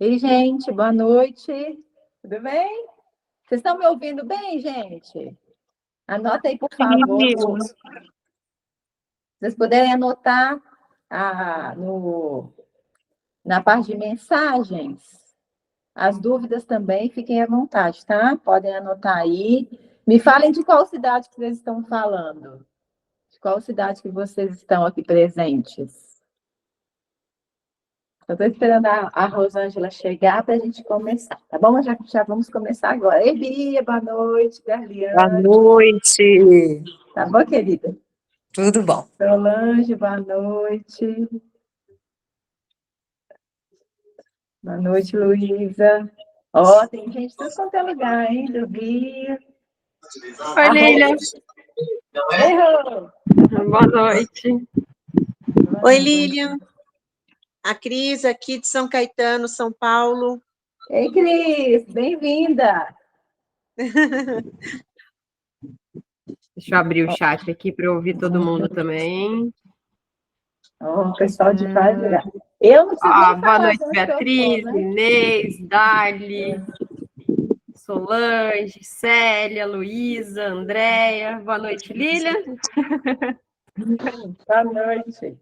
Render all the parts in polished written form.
Ei, gente, boa noite. Tudo bem? Vocês estão me ouvindo bem, gente? Anota aí, por favor. Se vocês puderem anotar na parte de mensagens, as dúvidas também, fiquem à vontade, tá? Podem anotar aí. Me falem de qual cidade que vocês estão falando. De qual cidade que vocês estão aqui presentes. Eu estou esperando a Rosângela chegar para a gente começar, tá bom? Mas já vamos começar agora. Ei, Bia, boa noite, Boa Garliane. noite. Tá bom, querida? Tudo bom. Solange, boa noite. Boa noite, Luísa. Ó, tem gente de tudo quanto é lugar, hein? Do Rio. Oi, Leila. Errou! Boa noite. Oi, Lilian. A Cris, aqui de São Caetano, São Paulo. Ei, Cris, bem-vinda. Deixa eu abrir o chat aqui para eu ouvir todo mundo também. O pessoal de vários lugares. Eu não preciso nem Boa falar noite, onde que eu tô, Beatriz, né? Inês, Darli, Solange, Célia, Luísa, Andréia. Boa noite, Lilian. Boa noite.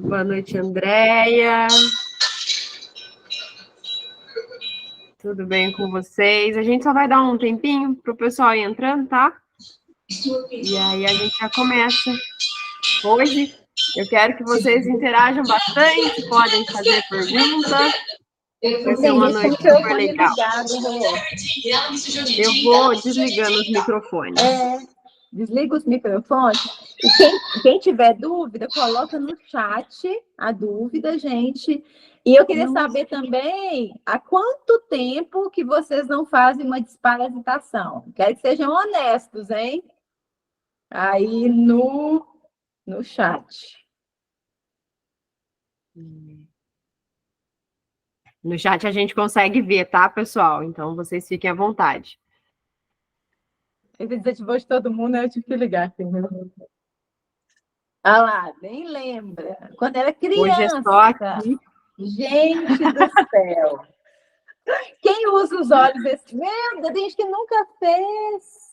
Boa noite, Andréia. Tudo bem com vocês? A gente só vai dar um tempinho para o pessoal ir entrando, tá? E aí a gente já começa. Hoje eu quero que vocês interajam bastante, podem fazer perguntas. Vai ser uma noite super legal. Eu vou desligando os microfones. Desliga os microfones. E quem tiver dúvida, coloca no chat a dúvida, gente. E eu queria saber também há quanto tempo que vocês não fazem uma desparasitação. Quero que sejam honestos, hein? Aí no chat. No chat a gente consegue ver, tá, pessoal? Então vocês fiquem à vontade. Ele desativou de todo mundo, eu tive que ligar aqui. Ah lá, nem lembra. Quando era criança. Hoje é só aqui. Gente do céu. Quem usa os olhos desse... Meu Deus, tem gente que nunca fez.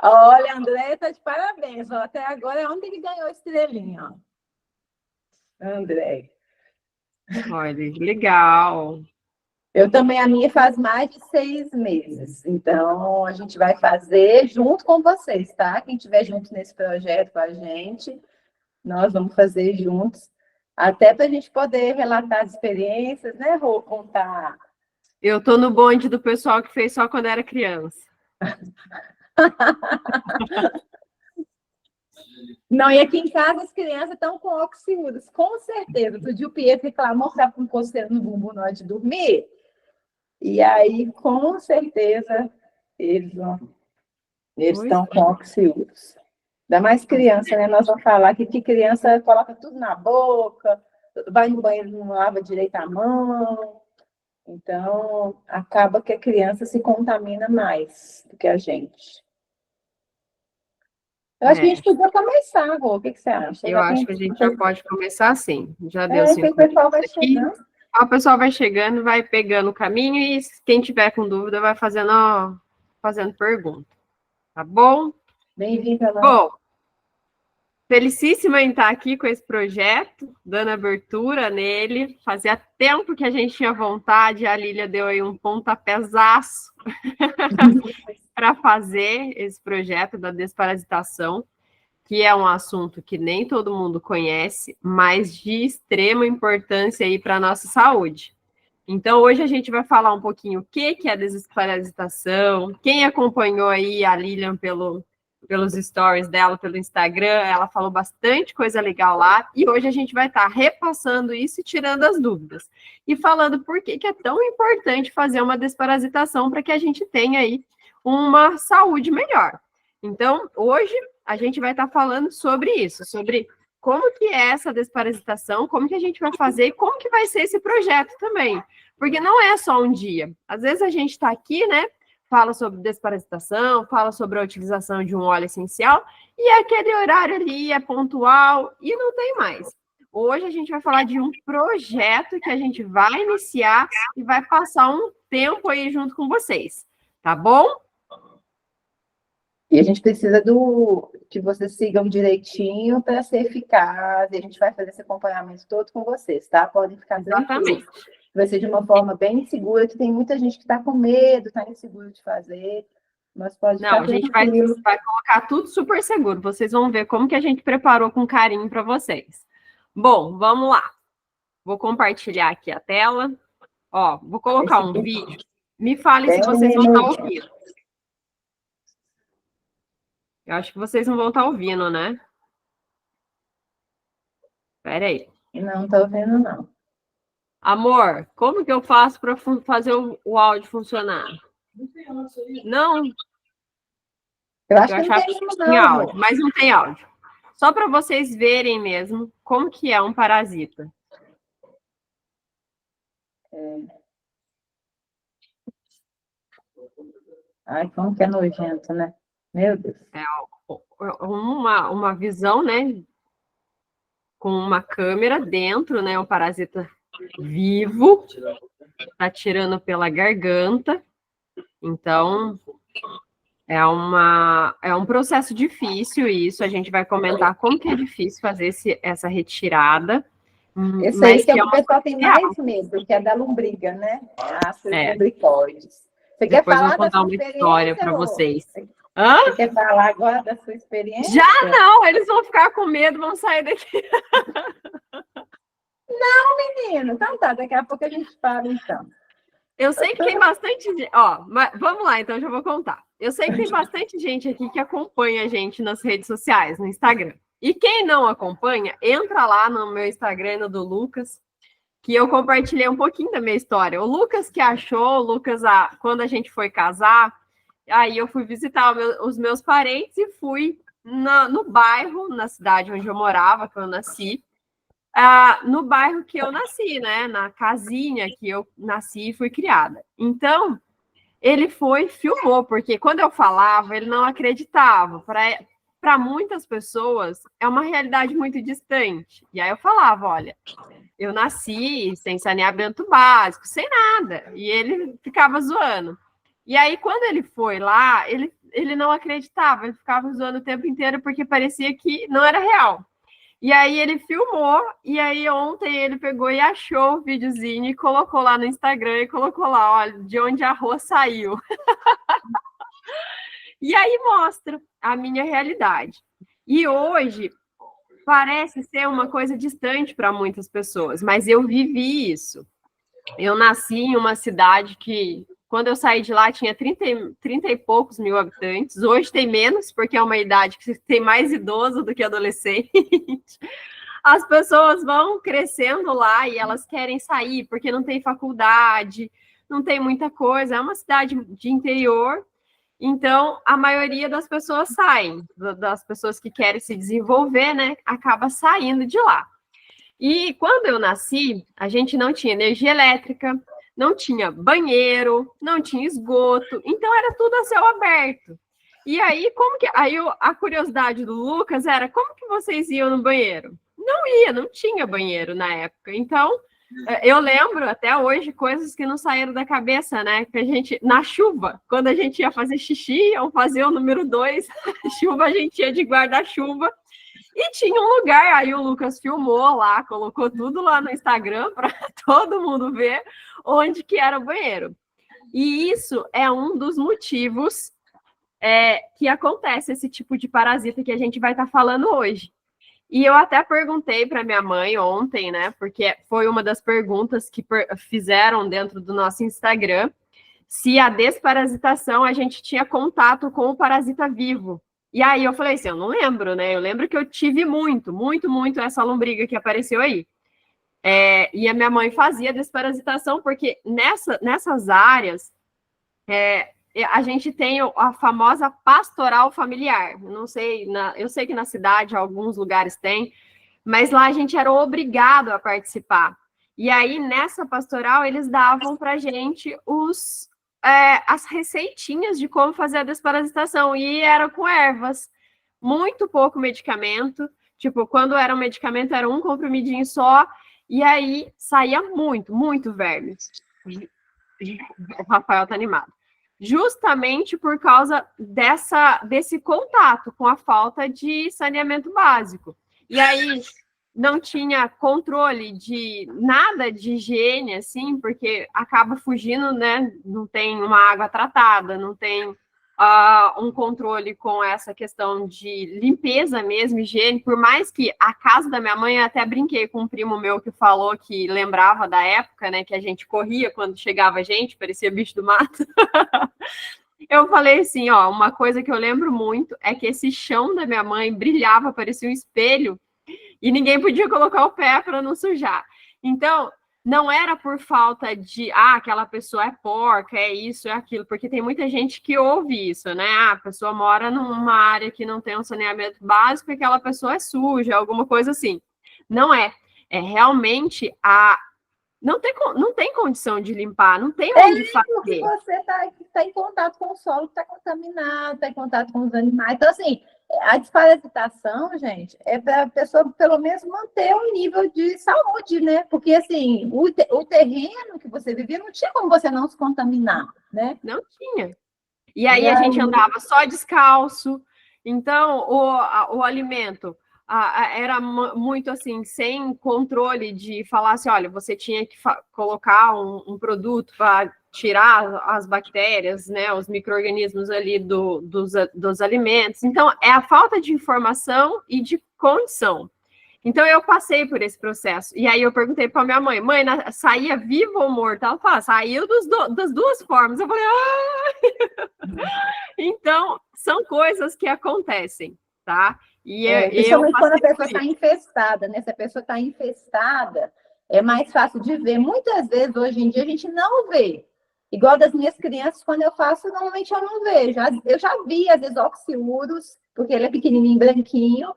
Olha, a Andréia está de parabéns. Ó. Até agora é onde ele ganhou a estrelinha. Ó. Andréia. Olha, legal. Eu também, a minha faz mais de 6 meses. Então, a gente vai fazer junto com vocês, tá? Quem estiver junto nesse projeto com a gente, nós vamos fazer juntos. Até para a gente poder relatar as experiências, né, Rô? Contar. Eu tô no bonde do pessoal que fez só quando era criança. Não, e aqui em casa as crianças estão com oxiúros, com certeza. Outro dia o Pietro reclamou que estava com coceira no bumbum na hora de dormir. E aí, com certeza, eles estão com oxiúros. Ainda mais criança, né? Nós vamos falar que criança coloca tudo na boca, vai no banheiro, não lava direito a mão. Então, acaba que a criança se contamina mais do que a gente. Eu acho que a gente podia começar, Rô. O que você acha? Eu acho que a gente já pode começar sim. Já deu 5 o pessoal vai aqui. chegando. O pessoal vai chegando, vai pegando o caminho e quem tiver com dúvida vai fazendo pergunta. Tá bom? Bem-vinda lá. Bom, felicíssima em estar aqui com esse projeto, dando abertura nele. Fazia tempo que a gente tinha vontade, a Lília deu aí um pontapézaço para fazer esse projeto da desparasitação, que é um assunto que nem todo mundo conhece, mas de extrema importância aí para a nossa saúde. Então, hoje a gente vai falar um pouquinho o que é a desparasitação. Quem acompanhou aí a Lilian pelos stories dela, pelo Instagram, ela falou bastante coisa legal lá, e hoje a gente vai estar repassando isso e tirando as dúvidas. E falando por que é tão importante fazer uma desparasitação para que a gente tenha aí uma saúde melhor. Então, hoje a gente vai estar falando sobre isso, sobre como que é essa desparasitação, como que a gente vai fazer e como que vai ser esse projeto também. Porque não é só um dia. Às vezes a gente está aqui, né? Fala sobre desparasitação, fala sobre a utilização de um óleo essencial, e aquele horário ali é pontual e não tem mais. Hoje a gente vai falar de um projeto que a gente vai iniciar e vai passar um tempo aí junto com vocês, tá bom? E a gente precisa que vocês sigam direitinho para ser eficaz, e a gente vai fazer esse acompanhamento todo com vocês, tá? Podem ficar tranquilos. Vai ser de uma forma bem segura, que tem muita gente que está com medo, está inseguro de fazer, mas pode ficar tranquilo. Não, a gente vai colocar tudo super seguro, vocês vão ver como que a gente preparou com carinho para vocês. Bom, vamos lá. Vou compartilhar aqui a tela. Ó, vou colocar um vídeo. Me falem se vocês vão estar ouvindo. Eu acho que vocês não vão estar ouvindo, né? Espera aí. Não estou ouvindo, não. Amor, como que eu faço para fazer o áudio funcionar? Não? Eu acho que não tem áudio, mas não tem áudio. Só para vocês verem mesmo como que é um parasita. Ai, como que é nojento, né? Meu Deus. É uma visão, né? Com uma câmera dentro, né? Um parasita vivo. Tá tirando pela garganta. Então, é um processo difícil isso. A gente vai comentar como que é difícil fazer essa retirada. Esse aí que o pessoal tem mais medo, que é da lombriga, né? Ácidos lumbricoides. Você quer falar eu vou contar uma história para vocês. Você quer falar agora da sua experiência? Já não, eles vão ficar com medo, vão sair daqui. Não, menino. Então tá, daqui a pouco a gente fala, então. Eu sei que tem bastante gente. Ó, mas vamos lá, então já vou contar. Eu sei que tem bastante gente aqui que acompanha a gente nas redes sociais, no Instagram. E quem não acompanha, entra lá no meu Instagram e no do Lucas, que eu compartilhei um pouquinho da minha história. O Lucas que achou, quando a gente foi casar, aí eu fui visitar os meus parentes e fui no bairro, na cidade onde eu morava, que eu nasci, no bairro que eu nasci, né? Na casinha que eu nasci e fui criada. Então, ele filmou, porque quando eu falava, ele não acreditava. Para muitas pessoas, é uma realidade muito distante. E aí eu falava, olha, eu nasci sem saneamento básico, sem nada. E ele ficava zoando. E aí, quando ele foi lá, ele não acreditava, ele ficava zoando o tempo inteiro, porque parecia que não era real. E aí ele filmou, e aí ontem ele pegou e achou o videozinho e colocou lá no Instagram, e colocou lá, olha, de onde a rua saiu. E aí mostra a minha realidade. E hoje parece ser uma coisa distante para muitas pessoas, mas eu vivi isso. Eu nasci em uma cidade que, quando eu saí de lá, tinha 30 e poucos mil habitantes. Hoje tem menos, porque é uma idade que tem mais idoso do que adolescente. As pessoas vão crescendo lá e elas querem sair, porque não tem faculdade, não tem muita coisa. É uma cidade de interior. Então, a maioria das pessoas saem, das pessoas que querem se desenvolver, né, acaba saindo de lá. E quando eu nasci, a gente não tinha energia elétrica, não tinha banheiro, não tinha esgoto, então era tudo a céu aberto. E aí, a curiosidade do Lucas era, como que vocês iam no banheiro? Não tinha banheiro na época. Então, eu lembro até hoje coisas que não saíram da cabeça, né? Que a gente, na chuva, quando a gente ia fazer xixi ou fazer o número 2, chuva, a gente ia de guarda-chuva e tinha um lugar. Aí o Lucas filmou lá, colocou tudo lá no Instagram para todo mundo ver onde que era o banheiro. E isso é um dos motivos que acontece esse tipo de parasita que a gente vai estar falando hoje. E eu até perguntei para minha mãe ontem, né? Porque foi uma das perguntas que fizeram dentro do nosso Instagram, se a desparasitação a gente tinha contato com o parasita vivo. E aí eu falei assim, eu não lembro, né? Eu lembro que eu tive muito essa lombriga que apareceu aí. E a minha mãe fazia desparasitação, porque nessas áreas a gente tem a famosa pastoral familiar. Não sei, eu sei que na cidade alguns lugares tem, mas lá a gente era obrigado a participar. E aí, nessa pastoral, eles davam para a gente as receitinhas de como fazer a desparasitação, e era com ervas, muito pouco medicamento, Tipo, quando era um medicamento, era um comprimidinho só, e aí saía muito verme. O Rafael tá animado. Justamente por causa desse contato com a falta de saneamento básico. E aí não tinha controle de nada de higiene, assim, porque acaba fugindo, né? Não tem uma água tratada, não tem um controle com essa questão de limpeza mesmo, higiene, por mais que a casa da minha mãe, eu até brinquei com um primo meu que falou que lembrava da época, né, que a gente corria quando chegava a gente, parecia bicho do mato. Eu falei assim, ó, uma coisa que eu lembro muito é que esse chão da minha mãe brilhava, parecia um espelho, e ninguém podia colocar o pé para não sujar. Então, não era por falta de, aquela pessoa é porca, é isso, é aquilo, porque tem muita gente que ouve isso, né? A pessoa mora numa área que não tem um saneamento básico e aquela pessoa é suja, alguma coisa assim. Não é. É realmente não tem condição de limpar, não tem onde fazer. Porque você está em contato com o solo que está contaminado, está em contato com os animais. Então, assim, a desparasitação, gente, é para a pessoa, pelo menos, manter um nível de saúde, né? Porque, assim, o terreno que você vivia não tinha como você não se contaminar, né? Não tinha. E aí a gente andava só descalço. Então, o alimento era muito assim, sem controle de falar assim, olha, você tinha que colocar um produto para tirar as bactérias, né, os micro-organismos ali dos alimentos. Então, é a falta de informação e de condição. Então, eu passei por esse processo. E aí, eu perguntei para minha mãe, saía vivo ou morto? Ela falou, saiu das duas formas. Eu falei, Então, são coisas que acontecem, tá? E principalmente quando a pessoa está infestada, né? Se a pessoa está infestada, é mais fácil de ver. Muitas vezes, hoje em dia, a gente não vê. Igual das minhas crianças, quando eu faço, normalmente eu não vejo. Eu já vi, às vezes, oxiúros, porque ele é pequenininho, branquinho,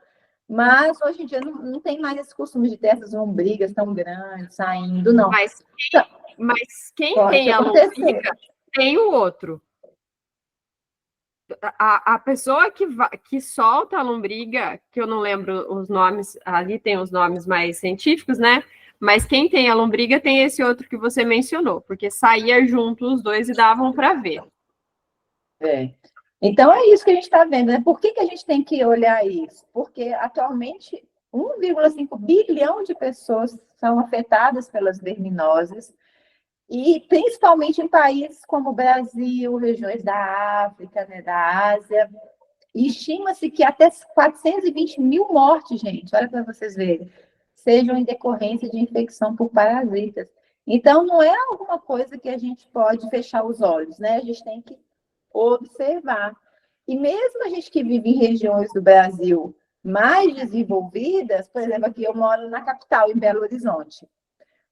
mas hoje em dia não tem mais esse costume de ter essas lombrigas tão grandes saindo, não. Mas quem tem a lombriga tem o outro. A pessoa que solta a lombriga, que eu não lembro os nomes, ali tem os nomes mais científicos, né? Mas quem tem a lombriga tem esse outro que você mencionou, porque saía junto os dois e davam para ver. Então, é isso que a gente está vendo, né? Por que a gente tem que olhar isso? Porque, atualmente, 1,5 bilhão de pessoas são afetadas pelas verminoses, e principalmente em países como o Brasil, regiões da África, né, da Ásia. E estima-se que até 420 mil mortes, gente, olha para vocês verem, sejam em decorrência de infecção por parasitas. Então, não é alguma coisa que a gente pode fechar os olhos, né? A gente tem que observar. E mesmo a gente que vive em regiões do Brasil mais desenvolvidas, por exemplo, aqui eu moro na capital, em Belo Horizonte.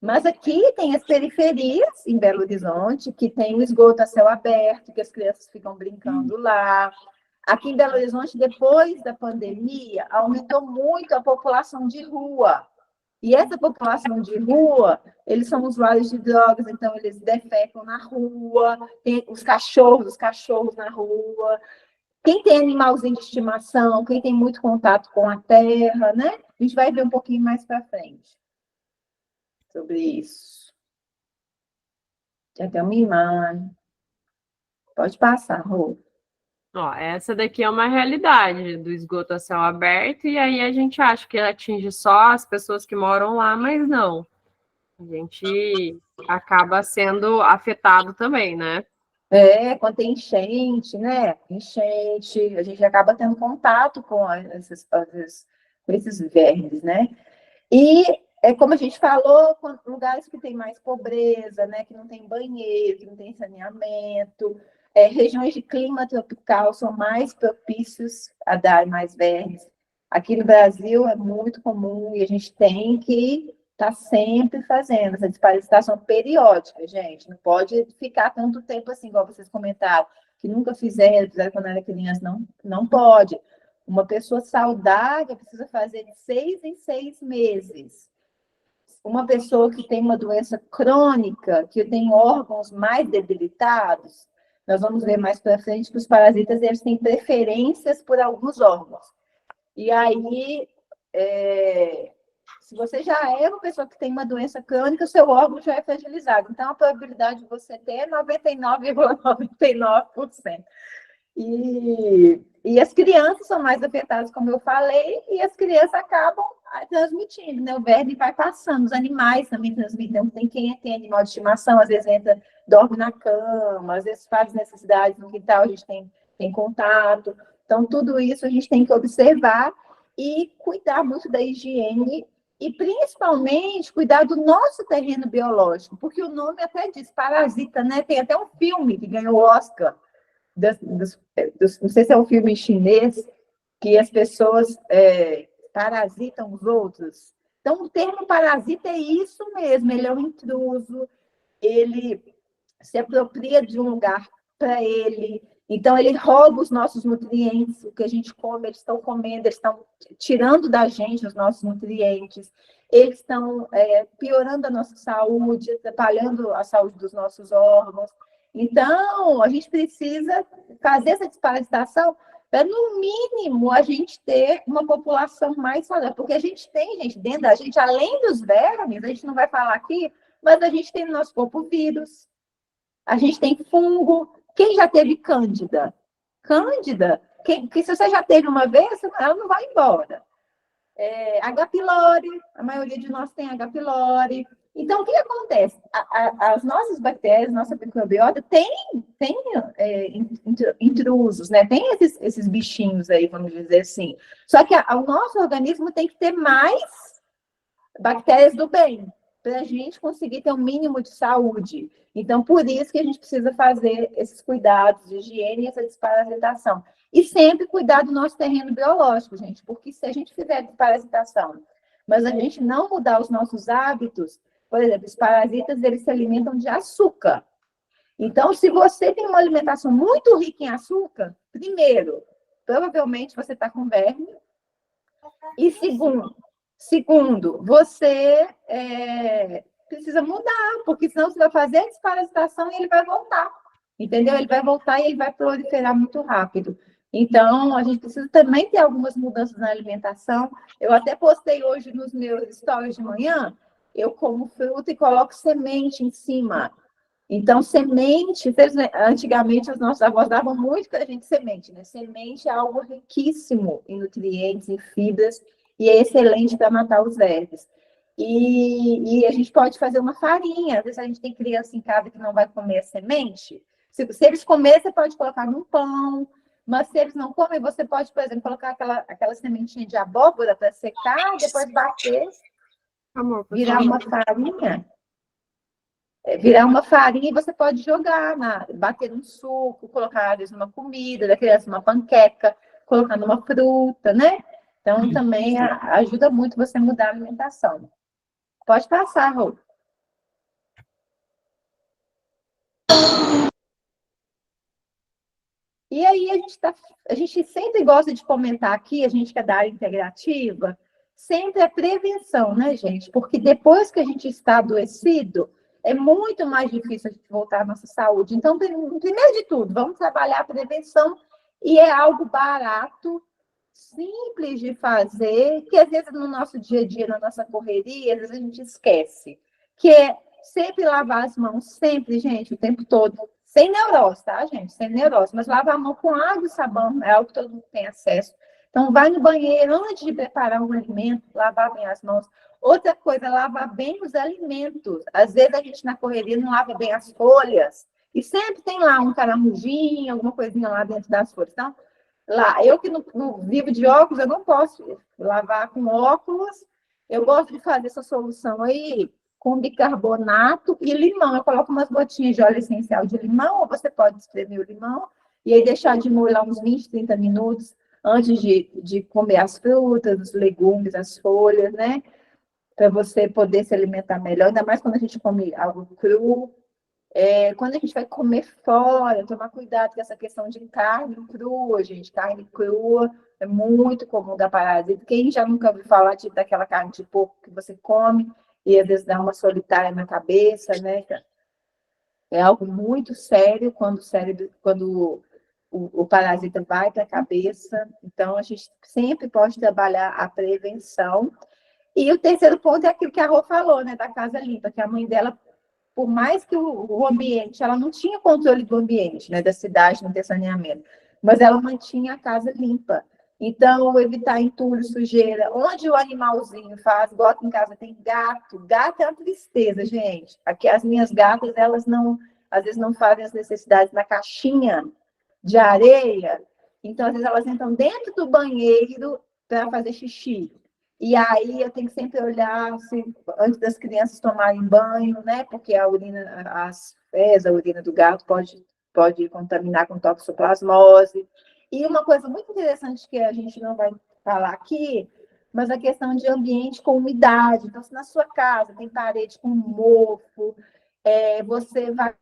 Mas aqui tem as periferias, em Belo Horizonte, que tem o esgoto a céu aberto, que as crianças ficam brincando lá. Aqui em Belo Horizonte, depois da pandemia, aumentou muito a população de rua. E essa população de rua, eles são usuários de drogas, então eles defecam na rua, tem os cachorros na rua. Quem tem animalzinho de estimação, quem tem muito contato com a terra, né? A gente vai ver um pouquinho mais para frente sobre isso. Tem até uma imagem. Pode passar, Rô. Ó, essa daqui é uma realidade do esgoto a céu aberto, e aí a gente acha que atinge só as pessoas que moram lá, mas não. A gente acaba sendo afetado também, né? Quando tem enchente, né? Enchente, a gente acaba tendo contato com esses vermes, né? E como a gente falou, lugares que tem mais pobreza, né? Que não tem banheiro, que não tem saneamento, regiões de clima tropical são mais propícios a dar mais vermes. Aqui no Brasil é muito comum e a gente tem que estar sempre fazendo essa desparasitação periódica, gente. Não pode ficar tanto tempo assim, igual vocês comentaram, que nunca fizeram quando era criança. Não pode. Uma pessoa saudável precisa fazer de 6 em 6 meses. Uma pessoa que tem uma doença crônica, que tem órgãos mais debilitados, nós vamos ver mais para frente que os parasitas eles têm preferências por alguns órgãos. E aí, se você já é uma pessoa que tem uma doença crônica, o seu órgão já é fragilizado. Então, a probabilidade de você ter é 99,99%. E as crianças são mais afetadas, como eu falei, e as crianças acabam transmitindo, né? O verme vai passando, os animais também transmitem. Então, tem quem tem animal de estimação, às vezes entra, dorme na cama, às vezes faz necessidades no quintal, a gente tem contato. Então, tudo isso a gente tem que observar e cuidar muito da higiene e, principalmente, cuidar do nosso terreno biológico, porque o nome até diz parasita, né? Tem até um filme que ganhou o Oscar, não sei se é um filme chinês, que as pessoas parasitam os outros. Então, o termo parasita é isso mesmo, ele é um intruso, ele se apropria de um lugar para ele, então ele rouba os nossos nutrientes, o que a gente come, eles estão comendo, eles estão tirando da gente os nossos nutrientes, eles estão piorando a nossa saúde, atrapalhando a saúde dos nossos órgãos. Então, a gente precisa fazer essa desparasitação para, no mínimo, a gente ter uma população mais saudável. Porque a gente tem, gente, dentro da gente, além dos vermes, a gente não vai falar aqui, mas a gente tem no nosso corpo vírus, a gente tem fungo. Quem já teve cândida? Cândida, que se você já teve uma vez, ela não vai embora. H. pylori, a maioria de nós tem H. pylori. Então, o que acontece? As nossas bactérias, nossa microbiota tem intrusos, né? Tem esses bichinhos aí, vamos dizer assim. Só que o nosso organismo tem que ter mais bactérias do bem, para a gente conseguir ter um mínimo de saúde. Então, por isso que a gente precisa fazer esses cuidados de higiene e essa desparasitação. E sempre cuidar do nosso terreno biológico, gente, porque se a gente fizer desparasitação, mas a gente não mudar os nossos hábitos, por exemplo, os parasitas, eles se alimentam de açúcar. Então, se você tem uma alimentação muito rica em açúcar, primeiro, provavelmente você está com verme. E segundo, você precisa mudar, porque senão você vai fazer a desparasitação e ele vai voltar. Entendeu? Ele vai voltar e ele vai proliferar muito rápido. Então, a gente precisa também ter algumas mudanças na alimentação. Eu até postei hoje nos meus stories de manhã, eu como fruta e coloco semente em cima. Então, semente, antigamente os nossos avós davam muito para a gente semente, né? Semente é algo riquíssimo em nutrientes, em fibras, e é excelente para matar os vermes. E a gente pode fazer uma farinha. Às vezes a gente tem criança em casa que não vai comer a semente. Se eles comerem, você pode colocar num pão. Mas se eles não comem, você pode, por exemplo, colocar aquela sementinha de abóbora para secar, depois bater, virar uma farinha. Virar uma farinha e você pode jogar, bater num suco, colocar às vezes numa comida, da criança uma panqueca, colocar numa fruta, né? Então, também ajuda muito você mudar a alimentação. Pode passar, Rô. E aí, a gente sempre gosta de comentar aqui, a gente que é da área integrativa, sempre é prevenção, né, gente? Porque depois que a gente está adoecido, é muito mais difícil a gente voltar à nossa saúde. Então, primeiro de tudo, vamos trabalhar a prevenção e é algo barato, simples de fazer, que às vezes no nosso dia a dia, na nossa correria, às vezes a gente esquece, que é sempre lavar as mãos, sempre, gente, o tempo todo, sem neurose, tá, gente? Sem neurose, mas lavar a mão com água e sabão é algo que todo mundo tem acesso. Então, vai no banheiro, antes de preparar um alimento, lavar bem as mãos. Outra coisa, lavar bem os alimentos. Às vezes a gente na correria não lava bem as folhas, e sempre tem lá um caramujinho, alguma coisinha lá dentro das folhas. Então, lá, eu que não vivo de óculos, eu não posso lavar com óculos. Eu gosto de fazer essa solução aí com bicarbonato e limão. Eu coloco umas gotinhas de óleo essencial de limão, ou você pode espremer o limão e aí deixar de molhar uns 20, 30 minutos antes de comer as frutas, os legumes, as folhas, né? Para você poder se alimentar melhor, ainda mais quando a gente come algo cru. Quando a gente vai comer fora, tomar cuidado com essa questão de carne crua, gente. Carne crua é muito comum dar parasita. Quem já nunca ouviu falar daquela carne de porco que você come e às vezes dá uma solitária na cabeça, né? É algo muito sério quando o parasita vai para a cabeça. Então, a gente sempre pode trabalhar a prevenção. E o terceiro ponto é aquilo que a Rô falou, né, da casa limpa, que a mãe dela, por mais que o ambiente, ela não tinha controle do ambiente, né, da cidade, não ter saneamento, mas ela mantinha a casa limpa. Então, evitar entulho, sujeira, onde o animalzinho faz, igual aqui em casa tem gato. Gato é uma tristeza, gente. Aqui as minhas gatas, elas não, às vezes não fazem as necessidades na caixinha de areia, então às vezes elas entram dentro do banheiro para fazer xixi. E aí eu tenho que sempre olhar se, antes das crianças tomarem banho, né? Porque a urina, as fezes, a urina do gato pode contaminar com toxoplasmose. E uma coisa muito interessante que a gente não vai falar aqui, mas a questão de ambiente com umidade. Então, se na sua casa tem parede com mofo, você vai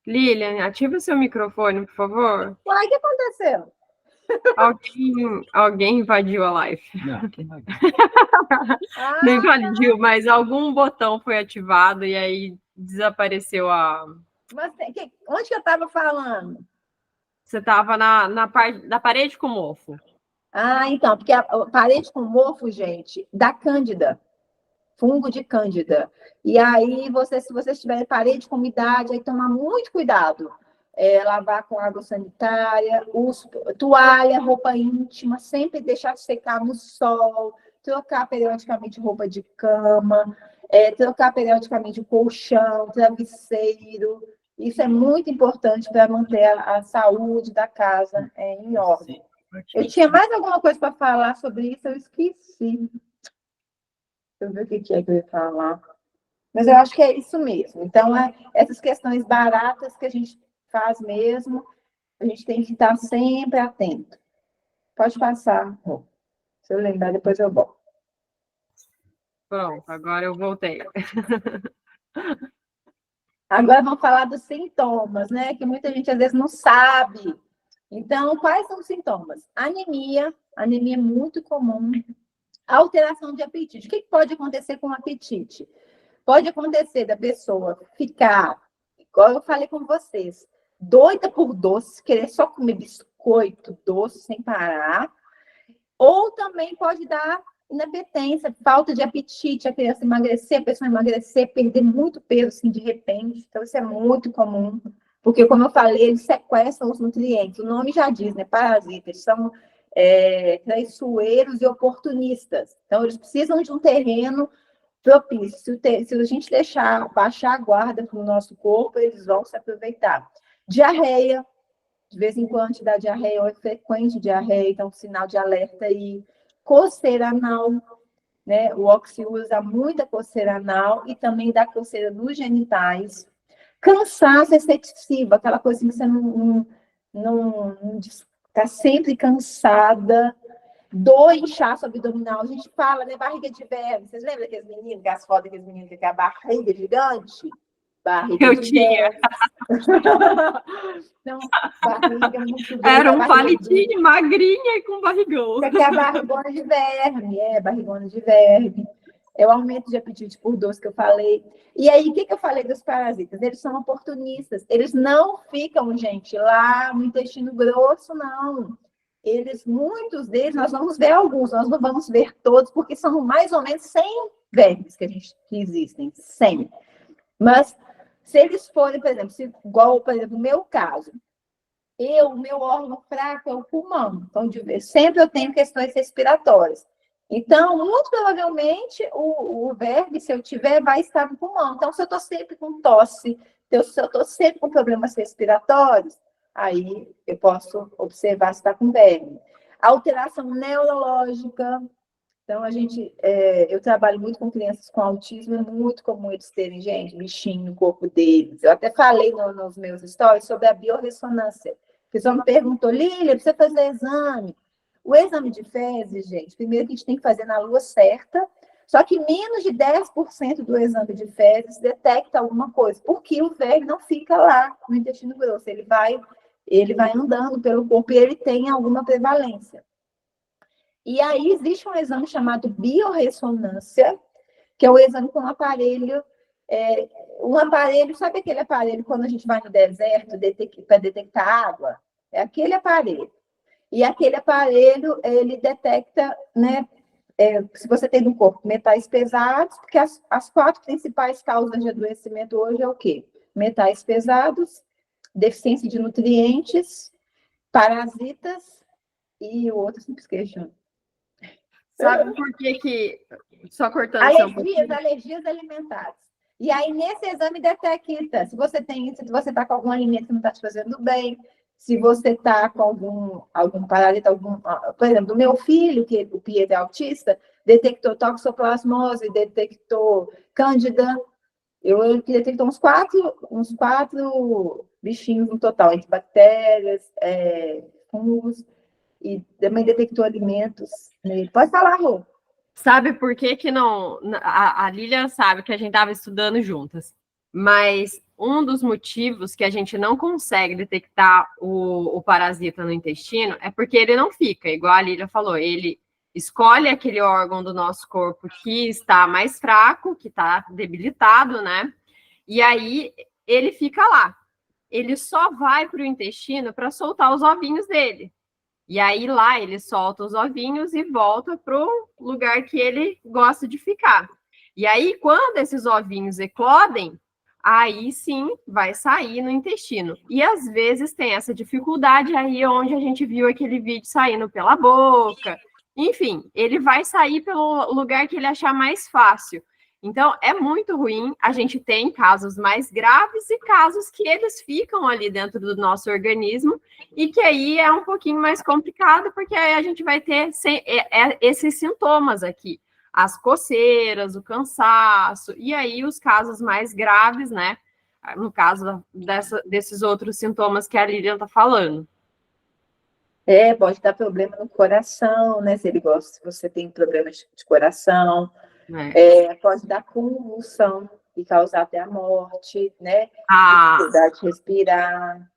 Lilian, ativa seu microfone, por favor. Uai, o que aconteceu? Alguém invadiu a live. Não, quem vai? Não invadiu, mas algum botão foi ativado e aí desapareceu a. Mas onde que eu estava falando? Você estava na parede com mofo. Ah, então, porque a parede com mofo, gente, dá cândida, fungo de cândida. E aí, se vocês tiverem parede com umidade, aí tomar muito cuidado. Lavar com água sanitária, toalha, roupa íntima, sempre deixar secar no sol, trocar periodicamente roupa de cama, trocar periodicamente o colchão, travesseiro. Isso é muito importante para manter a saúde da casa em ordem. Eu tinha mais alguma coisa para falar sobre isso, eu esqueci. Deixa eu ver o que é que eu ia falar. Mas eu acho que é isso mesmo. Então, essas questões baratas que a gente faz mesmo, a gente tem que estar sempre atento. Pode passar. Se eu lembrar, depois eu volto. Pronto, agora eu voltei. Agora vamos falar dos sintomas, né? Que muita gente às vezes não sabe. Então, quais são os sintomas? Anemia é muito comum. Alteração de apetite. O que pode acontecer com o apetite? Pode acontecer da pessoa ficar, igual eu falei com vocês, doida por doce, querer só comer biscoito, doce sem parar. Ou também pode dar inapetência, falta de apetite, a criança emagrecer, a pessoa emagrecer, perder muito peso assim, de repente. Então, isso é muito comum. Porque, como eu falei, eles sequestram os nutrientes. O nome já diz, né? Parasitas. São traiçoeiros e oportunistas. Então, eles precisam de um terreno propício. Se a gente baixar a guarda para o nosso corpo, eles vão se aproveitar. Diarreia, de vez em quando te dá diarreia, ou é frequente diarreia, então sinal de alerta aí. Coceira anal, né? O Oxy usa muita coceira anal e também dá coceira nos genitais. Cansaço excessivo, aquela coisa que você não está sempre cansada. Dor, inchaço abdominal. A gente fala, né? Barriga de verme. Vocês lembram daqueles meninos, das fotos daqueles meninos que tem a barriga gigante? Barriga Eu de tinha. Não, barriga muito grande. Era um palitinho, magrinha e com barrigão. Isso aqui é a barrigona de verme. Barrigona de verme. É o aumento de apetite por doce que eu falei. E aí, o que eu falei dos parasitas? Eles são oportunistas. Eles não ficam, gente, lá no intestino grosso, não. Muitos deles, nós vamos ver alguns, nós não vamos ver todos, porque são mais ou menos 100 vermes que existem, 100. Mas, se eles forem, por exemplo, igual, por exemplo, no meu caso, o meu órgão fraco é o pulmão, então, sempre eu tenho questões respiratórias. Então, muito provavelmente, o verme, se eu tiver, vai estar no pulmão. Então, se eu estou sempre com tosse, se eu estou sempre com problemas respiratórios, aí eu posso observar se está com verme. Alteração neurológica. Então, eu trabalho muito com crianças com autismo, é muito comum eles terem, gente, bichinho no corpo deles. Eu até falei nos meus stories sobre a biorressonância. O pessoal me perguntou, Lília, precisa fazer exame? O exame de fezes, gente, primeiro que a gente tem que fazer na lua certa, só que menos de 10% do exame de fezes detecta alguma coisa, porque o verme não fica lá no intestino grosso, ele vai andando pelo corpo e ele tem alguma prevalência. E aí existe um exame chamado biorressonância, que é o exame com um aparelho, sabe aquele aparelho quando a gente vai no deserto para detectar água? É aquele aparelho. E aquele aparelho, ele detecta, né, se você tem no corpo metais pesados, porque as 4 principais causas de adoecimento hoje é o quê? Metais pesados, deficiência de nutrientes, parasitas e o outro sempre esqueço. Sabe por que, só cortando seu Alergias alimentares. E aí, nesse exame, detecta se você está com algum alimento que não está te fazendo bem, se você está com algum parasita, por exemplo, do meu filho, que o Pietro é autista, detectou toxoplasmose, detectou cândida. Eu detectou uns quatro bichinhos no total, entre bactérias, fungos, e também detectou alimentos nele. Pode falar, Rô. Sabe por que que não... A Lília sabe que a gente estava estudando juntas, mas um dos motivos que a gente não consegue detectar o parasita no intestino é porque ele não fica, igual a Lília falou, ele escolhe aquele órgão do nosso corpo que está mais fraco, que está debilitado, né? E aí ele fica lá. Ele só vai para o intestino para soltar os ovinhos dele. E aí lá ele solta os ovinhos e volta para o lugar que ele gosta de ficar. E aí, quando esses ovinhos eclodem, aí sim vai sair no intestino. E às vezes tem essa dificuldade aí onde a gente viu aquele vídeo saindo pela boca. Enfim, ele vai sair pelo lugar que ele achar mais fácil. Então, é muito ruim. A gente tem casos mais graves e casos que eles ficam ali dentro do nosso organismo e que aí é um pouquinho mais complicado, porque aí a gente vai ter esses sintomas aqui. As coceiras, o cansaço, e aí os casos mais graves, né? No caso desses outros sintomas que a Lilian está falando. Pode dar problema no coração, né? Se você tem problemas de coração, pode dar convulsão e causar até a morte, né? Dificuldade de respirar.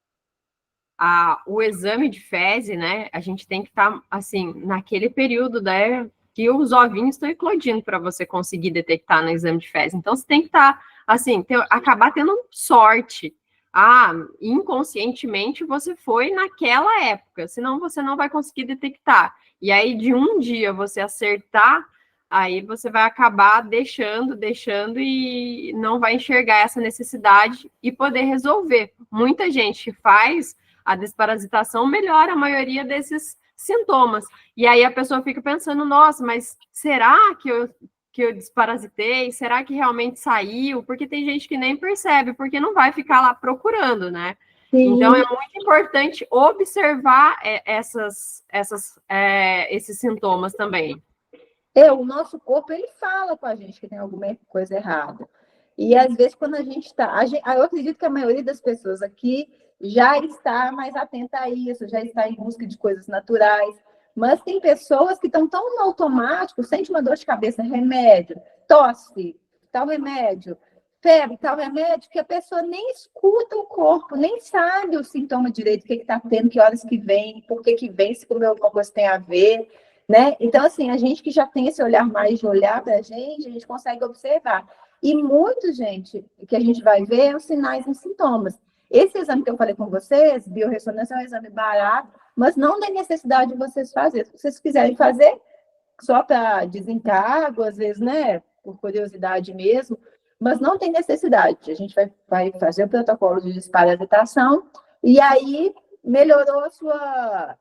O exame de fezes, né? A gente tem que estar, assim, naquele período, né? Que os ovinhos estão eclodindo para você conseguir detectar no exame de fezes. Então, você tem que estar, assim, acabar tendo sorte. Inconscientemente você foi naquela época, senão você não vai conseguir detectar. E aí, de um dia você acertar, aí você vai acabar deixando e não vai enxergar essa necessidade e poder resolver. Muita gente faz a desparasitação, melhora a maioria desses sintomas. E aí a pessoa fica pensando, nossa, mas será que eu desparasitei? Será que realmente saiu? Porque tem gente que nem percebe, porque não vai ficar lá procurando, né? Sim. Então, é muito importante observar esses sintomas também. O nosso corpo, ele fala com a gente que tem alguma coisa errada. E, às vezes, quando a gente está... Eu acredito que a maioria das pessoas aqui já está mais atenta a isso, já está em busca de coisas naturais. Mas tem pessoas que estão tão no automático, sente uma dor de cabeça, remédio, tosse, tal remédio, febre, tal remédio, que a pessoa nem escuta o corpo, nem sabe o sintoma direito, o que está tendo, que horas que vem, por que vem, se comeu alguma coisa tem a ver, né? Então, assim, a gente que já tem esse olhar mais de olhar para a gente consegue observar. E muito, gente, que a gente vai ver é os sinais e sintomas. Esse exame que eu falei com vocês, biorressonância, é um exame barato, mas não tem necessidade de vocês fazerem. Se vocês quiserem fazer, só para desencargo, às vezes, né, por curiosidade mesmo, mas não tem necessidade. A gente vai fazer o protocolo de desparasitação e aí melhorou a sua...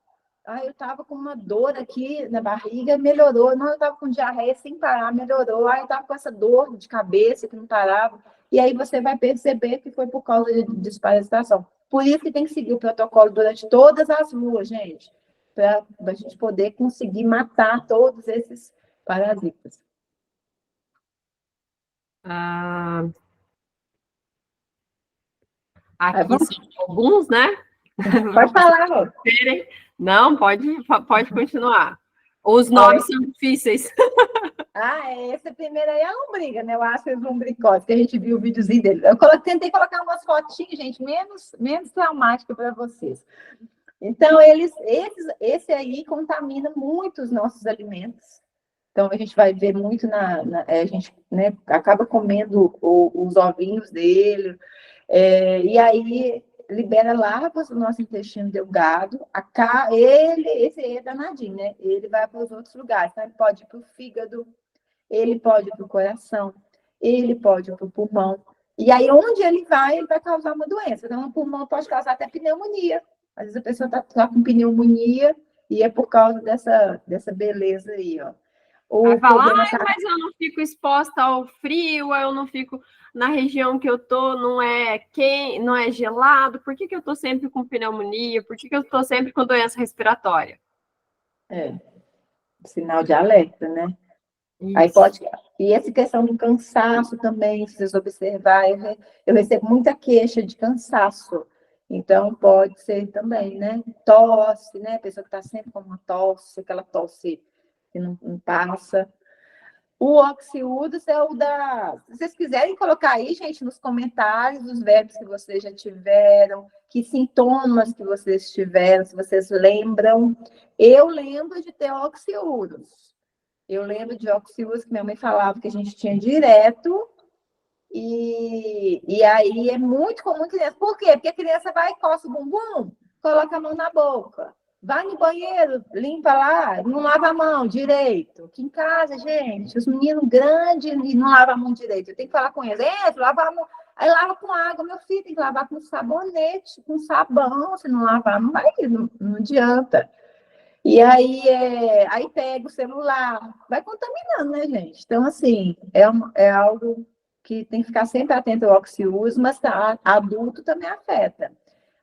eu estava com uma dor aqui na barriga, melhorou. Não, eu estava com diarreia sem parar, melhorou. Eu estava com essa dor de cabeça que não parava. E aí você vai perceber que foi por causa de desparasitação. Por isso que tem que seguir o protocolo durante todas as ruas, gente, para a gente poder conseguir matar todos esses parasitas. Aqui são alguns, né? Pode falar, Rô. Não, pode continuar. Os nomes são difíceis. Esse primeiro aí é a lombriga, né? O ácido lumbricose, que a gente viu o videozinho dele. Eu tentei colocar umas fotinhas, gente, menos traumática para vocês. Então, esse aí contamina muito os nossos alimentos. Então, a gente vai ver muito a gente, né, acaba comendo os ovinhos dele, e aí libera larvas no nosso intestino delgado. Esse aí é danadinho, né? Ele vai para os outros lugares. Então, ele pode ir para o fígado, ele pode ir para o coração, ele pode ir para o pulmão. E aí, onde ele vai causar uma doença. Então, o pulmão pode causar até pneumonia. Às vezes a pessoa está com pneumonia e é por causa dessa beleza aí, ó. Vai falar, mas eu não fico exposta ao frio, eu não fico na região que eu tô, não é quente, não é gelado, por que eu tô sempre com pneumonia? Por que eu tô sempre com doença respiratória? Sinal de alerta, né? Isso. Aí pode. E essa questão do cansaço também, se vocês observarem, eu recebo muita queixa de cansaço. Então, pode ser também, né? Tosse, né? A pessoa que está sempre com uma tosse, aquela tosse que não passa. O oxiúdos é o da... Se vocês quiserem colocar aí, gente, nos comentários, os verbos que vocês já tiveram, que sintomas que vocês tiveram, se vocês lembram. Eu lembro de ter oxiúdos. Eu lembro de oxiúdos que minha mãe falava que a gente tinha direto. E aí é muito comum criança. Por quê? Porque a criança vai e coça o bumbum, coloca a mão na boca. Vai no banheiro, limpa lá, não lava a mão direito. Aqui em casa, gente, os meninos grandes e não lavam a mão direito. Eu tenho que falar com eles, lava a mão. Aí lava com água, meu filho, tem que lavar com sabonete, com sabão. Se não lavar, não vai, não adianta. E aí pega o celular, vai contaminando, né, gente? Então, assim, é algo que tem que ficar sempre atento ao oxiúso, mas adulto também afeta.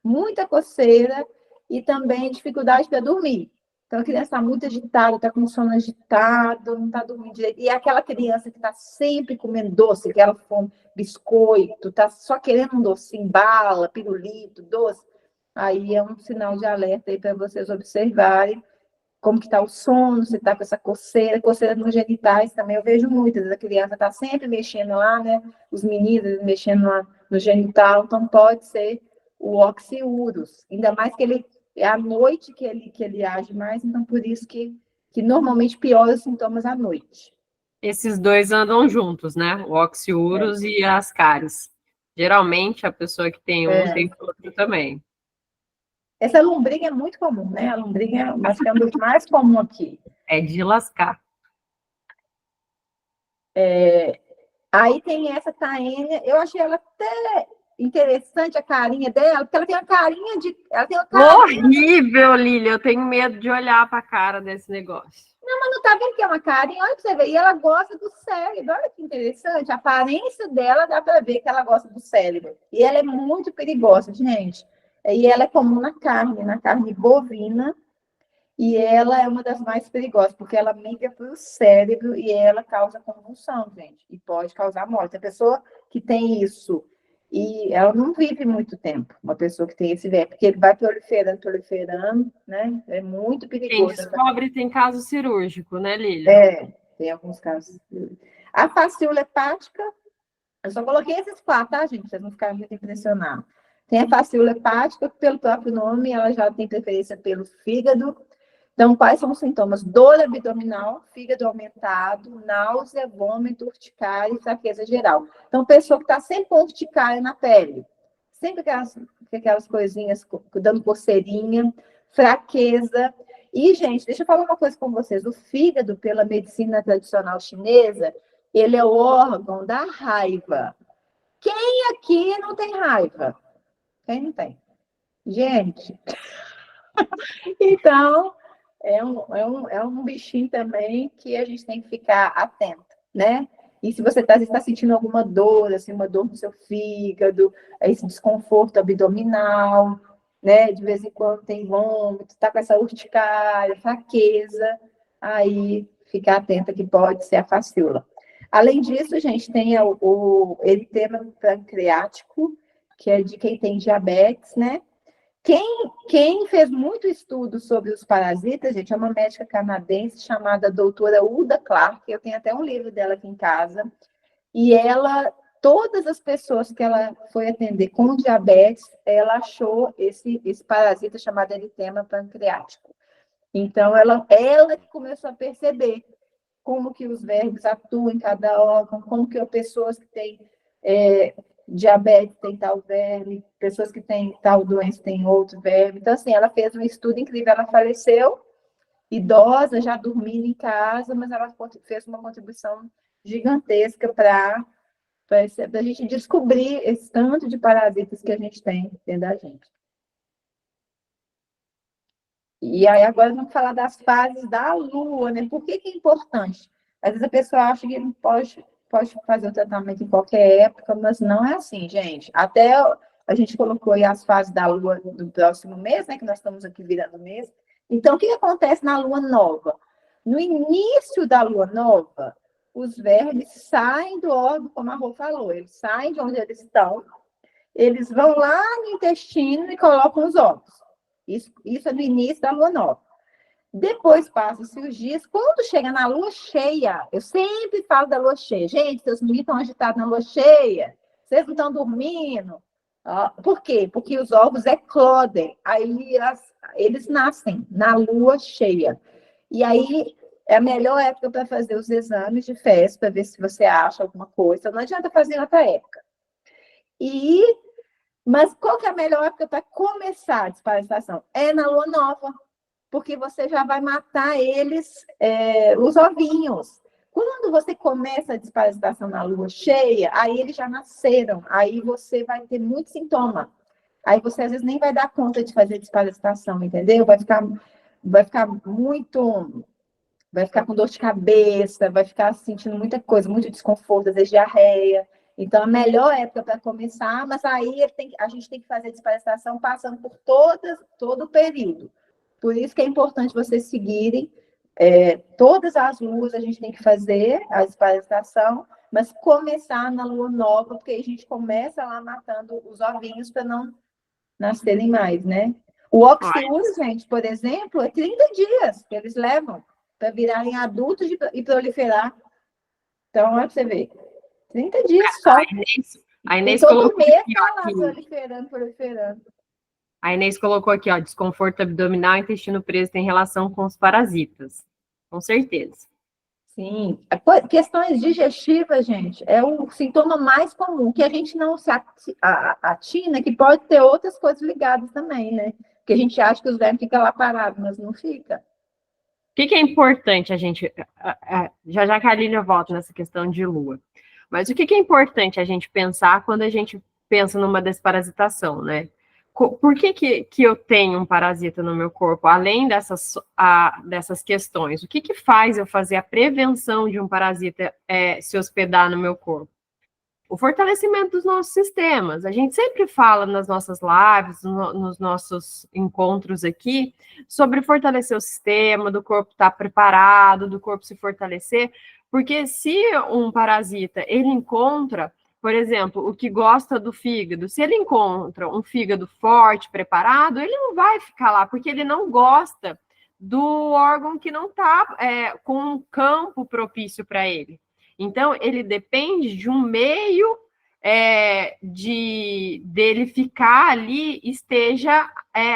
Muita coceira e também dificuldade para dormir. Então, a criança está muito agitada, está com sono agitado, não está dormindo direito. E aquela criança que está sempre comendo doce, aquela fome, biscoito, está só querendo um docinho, bala, pirulito, doce, aí é um sinal de alerta aí para vocês observarem como que está o sono, se está com essa coceira nos genitais também, eu vejo muitas, a criança está sempre mexendo lá, né, os meninos mexendo lá no genital, então pode ser o oxiúros, ainda mais que ele, é à noite que ele age mais, então por isso que normalmente piora os sintomas à noite. Esses dois andam juntos, né, o oxiúros e as cáries. Geralmente a pessoa que tem um tem outro também. Essa lombriga é muito comum, né? A lombriga acho que é um dos mais comuns aqui. É de lascar. Aí tem essa taênia, eu achei ela até interessante a carinha dela, porque ela tem uma carinha de... Horrível, Lília, eu tenho medo de olhar para a cara desse negócio. Não, mas não tá vendo que é uma carinha? Olha para você ver, e ela gosta do cérebro, olha que interessante, a aparência dela dá para ver que ela gosta do cérebro. E ela é muito perigosa, gente. E ela é comum na carne bovina, e ela é uma das mais perigosas, porque ela migra para o cérebro e ela causa convulsão, gente, e pode causar morte. A pessoa que tem isso, e ela não vive muito tempo, uma pessoa que tem esse verme, porque ele vai proliferando, né? É muito perigoso. Quem descobre tem caso cirúrgico, né, Lília? Tem alguns casos. A fascícula hepática, eu só coloquei esses 4, tá, gente? Vocês não ficarem muito impressionados. Tem a fascícula hepática, que pelo próprio nome, ela já tem preferência pelo fígado. Então, quais são os sintomas? Dor abdominal, fígado aumentado, náusea, vômito, urticária e fraqueza geral. Então, pessoa que está sempre com urticária na pele, sempre aquelas coisinhas dando coceirinha, fraqueza. E, gente, deixa eu falar uma coisa com vocês. O fígado, pela medicina tradicional chinesa, ele é o órgão da raiva. Quem aqui não tem raiva? Quem não tem? Gente, então, é um bichinho também que a gente tem que ficar atento, né? E se você está sentindo alguma dor, assim, uma dor no seu fígado, esse desconforto abdominal, né? De vez em quando tem vômito, está com essa urticária, fraqueza, aí ficar atenta que pode ser a fascícula. Além disso, gente, tem o eritema pancreático, que é de quem tem diabetes, né? Quem fez muito estudo sobre os parasitas, gente, é uma médica canadense chamada doutora Uda Clark, eu tenho até um livro dela aqui em casa, e ela todas as pessoas que ela foi atender com diabetes, ela achou esse parasita chamado eritema pancreático. Então, ela que começou a perceber como que os vermes atuam em cada órgão, como que as pessoas que têm diabetes têm tal verme, pessoas que têm tal doença têm outro verme. Então, assim, ela fez um estudo incrível, ela faleceu, idosa, já dormindo em casa, mas ela fez uma contribuição gigantesca para a gente descobrir esse tanto de parasitas que a gente tem dentro da gente. E aí agora vamos falar das fases da Lua, né? Por que é importante? Às vezes a pessoa acha que não pode fazer o tratamento em qualquer época, mas não é assim, gente. Até a gente colocou aí as fases da Lua do próximo mês, né? Que nós estamos aqui virando mês. Então, o que acontece na Lua nova? No início da Lua nova, os vermes saem do órgão, como a Rô falou, eles saem de onde eles estão, eles vão lá no intestino e colocam os ovos. Isso é no início da Lua nova. Depois passam-se os dias. Quando chega na Lua cheia, eu sempre falo da Lua cheia. Gente, seus meninos estão agitados na Lua cheia, vocês não estão dormindo. Por quê? Porque os ovos eclodem, aí eles nascem na Lua cheia. E aí é a melhor época para fazer os exames de fezes, para ver se você acha alguma coisa. Não adianta fazer em outra época. Mas qual que é a melhor época para começar a desparasitação? É na Lua nova, porque você já vai matar eles, os ovinhos. Quando você começa a desparasitação na Lua cheia, aí eles já nasceram, aí você vai ter muito sintoma. Aí você, às vezes, nem vai dar conta de fazer desparasitação, entendeu? Vai ficar com dor de cabeça, vai ficar sentindo muita coisa, muito desconforto, às vezes diarreia. Então, a melhor época para começar, mas aí a gente tem que fazer a desparasitação passando por todo o período. Por isso que é importante vocês seguirem todas as luas, a gente tem que fazer a desparasitação, mas começar na lua nova, porque a gente começa lá matando os ovinhos para não nascerem mais, né? O oxiúrio, gente, por exemplo, é 30 dias que eles levam para virarem adultos e proliferar. Então, olha para você ver. 30 dias só. A Inês todo colocou mês aqui, tá lá proliferando. A Inês colocou aqui, ó, desconforto abdominal, intestino preso tem relação com os parasitas. Com certeza. Sim. Questões digestivas, gente, é o sintoma mais comum, que a gente não se atina, que pode ter outras coisas ligadas também, né? Porque a gente acha que os vermes ficam lá parados, mas não fica. O que é importante a gente... Já que a Lília volta nessa questão de lua. Mas o que é importante a gente pensar quando a gente pensa numa desparasitação, né? Por que eu tenho um parasita no meu corpo, além dessas questões? O que faz eu fazer a prevenção de um parasita se hospedar no meu corpo? O fortalecimento dos nossos sistemas. A gente sempre fala nas nossas lives, nos nossos encontros aqui, sobre fortalecer o sistema, do corpo estar preparado, do corpo se fortalecer, porque se um parasita, ele encontra, por exemplo, o que gosta do fígado, se ele encontra um fígado forte, preparado, ele não vai ficar lá, porque ele não gosta do órgão que não está com um campo propício para ele. Então, ele depende de um meio dele ficar ali, esteja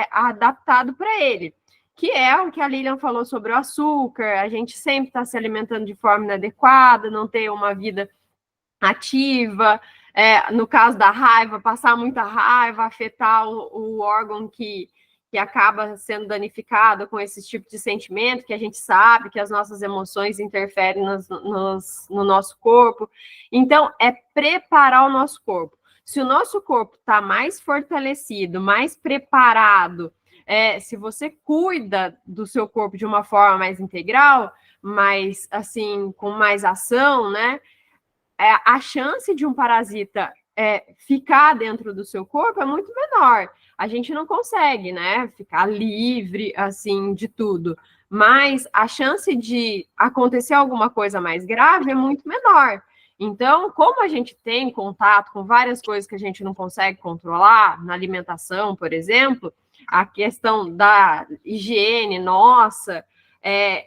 adaptado para ele, que é o que a Lilian falou sobre o açúcar, a gente sempre está se alimentando de forma inadequada, não ter uma vida ativa, no caso da raiva, passar muita raiva, afetar o órgão que acaba sendo danificado com esse tipo de sentimento, que a gente sabe que as nossas emoções interferem no nosso corpo. Então, é preparar o nosso corpo. Se o nosso corpo está mais fortalecido, mais preparado, se você cuida do seu corpo de uma forma mais integral, mais, assim, com mais ação, né? A chance de um parasita ficar dentro do seu corpo é muito menor. A gente não consegue, né, ficar livre, assim, de tudo. Mas a chance de acontecer alguma coisa mais grave é muito menor. Então, como a gente tem contato com várias coisas que a gente não consegue controlar, na alimentação, por exemplo, a questão da higiene nossa,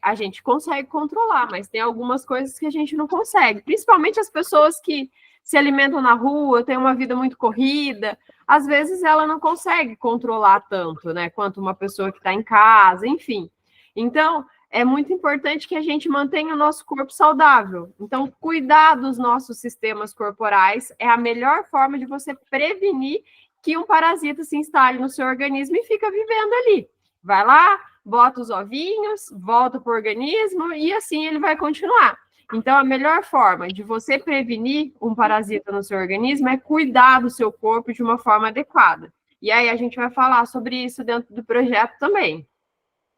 a gente consegue controlar, mas tem algumas coisas que a gente não consegue. Principalmente as pessoas que se alimentam na rua, têm uma vida muito corrida, às vezes ela não consegue controlar tanto, né, quanto uma pessoa que está em casa, enfim. Então, é muito importante que a gente mantenha o nosso corpo saudável. Então, cuidar dos nossos sistemas corporais é a melhor forma de você prevenir que um parasita se instale no seu organismo e fica vivendo ali. Vai lá, bota os ovinhos, volta para o organismo e assim ele vai continuar. Então, a melhor forma de você prevenir um parasita no seu organismo é cuidar do seu corpo de uma forma adequada. E aí a gente vai falar sobre isso dentro do projeto também.